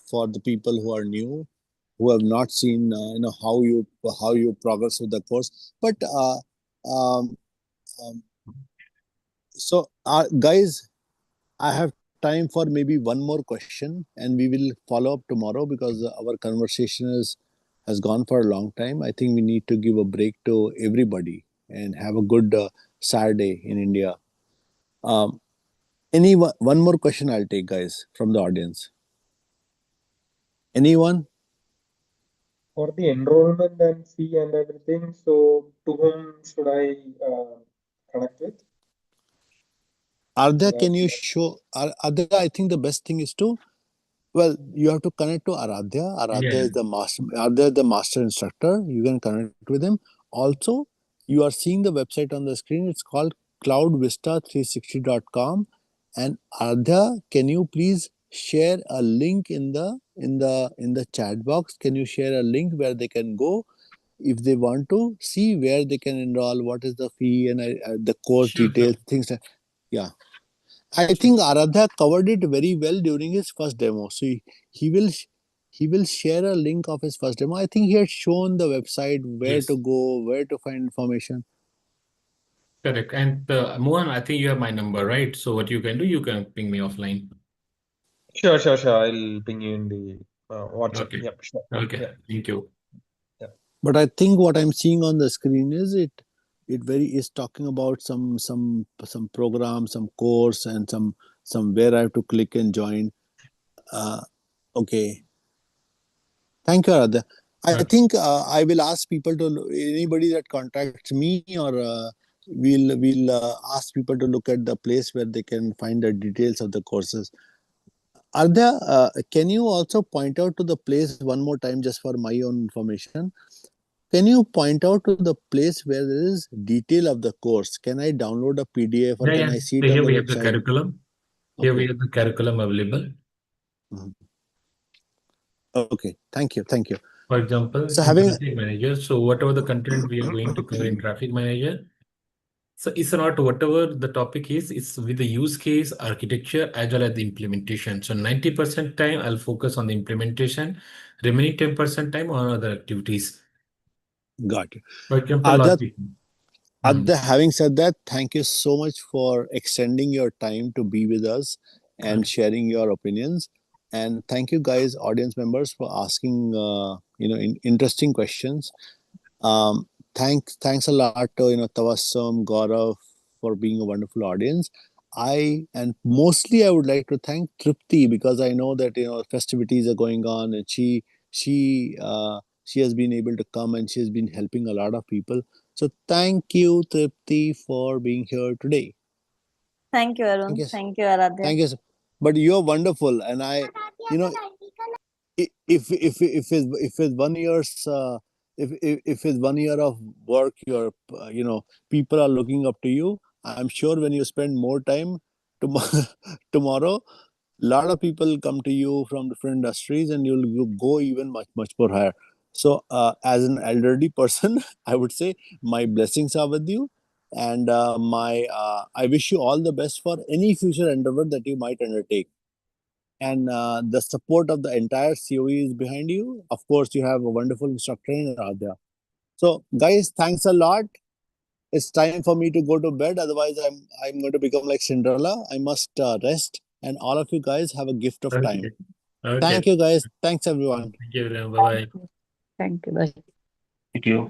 for the people who are new, who have not seen how you progress with the course. But um, um, so guys, I have time for maybe one more question, and we will follow up tomorrow because our conversation has gone for a long time. I think we need to give a break to everybody and have a good Saturday in India. Um, one more question I'll take, guys, from the audience. Anyone? For the enrollment and fee and everything, so to whom should I connect with? Ardha, Should I can you show? Ardha, I think the best thing is to, well, you have to connect to Aradhya. Aradhya Yeah. is the master. Aradhya is the master instructor. You can connect with him. Also, you are seeing the website on the screen. It's called cloudvista360.com. And Aradhya, can you please share a link in the chat box? Can you share a link where they can go if they want to see where they can enroll, what is the fee, and the course Sure, details, sure. things like. Yeah, I think Aradhya covered it very well during his first demo. So he will share a link of his first demo. I think he had shown the website, where to Yes, go, where to find information. correct. And Mohan, I think you have my number, right? So what you can do, you can ping me offline. Sure, sure, sure. I'll ping you in the WhatsApp. Okay. Yep, sure. Okay. Yeah, Thank you. yeah. But I think what I'm seeing on the screen is it very is talking about some program, some course, and some where I have to click and join. Uh, okay, thank you, Aradhya. I Okay. think I will ask people to anybody that contacts me, or we'll ask people to look at the place where they can find the details of the courses. Can you also point out to the place one more time, just for my own information? Can you point out to the place where there is detail of the course? Can I download a PDF or Yeah, can yeah. I see So it on here the we have the website? curriculum. Here we Okay. have the curriculum available. Mhm. Okay. Thank you. Thank you. For example, So in having traffic manager, so whatever the content we are going to cover in traffic manager, so it's not whatever the topic is, it's with the use case, architecture, as well as the implementation. So 90% time I'll focus on the implementation, remaining 10% time on other activities. got you. For example, Adya, last week. Having said that, thank you so much for extending your time to be with us and Okay. sharing your opinions. And thank you, guys, audience members, for asking interesting questions. Thanks a lot to Tawassum, Gaurav, for being a wonderful audience. And mostly I would like to thank Tripti, because I know that festivities are going on, and she has been able to come and she has been helping a lot of people. So thank you, Tripti, for being here today. Thank you, Thank Arun. you. Thank you, Aradhya. Thank you. But you're wonderful, and you know, if it's 1 year's if it's 1 year of work, people are looking up to you. I'm sure when you spend more time tomorrow, tomorrow, a lot of people come to you from different industries, and you go even much more higher. So as an elderly person, I would say my blessings are with you, and my I wish you all the best for any future endeavor that you might undertake. And the support of the entire COE is behind you. Of course, you have a wonderful instructor in Radha. So, guys, thanks a lot. It's time for me to go to bed. Otherwise, I'm going to become like Cinderella. I must rest. And all of you guys have a gift of Okay. time. Okay. Thank you, guys. Thanks, everyone. Thank you. Bye bye. Thank you. Bye. Thank you.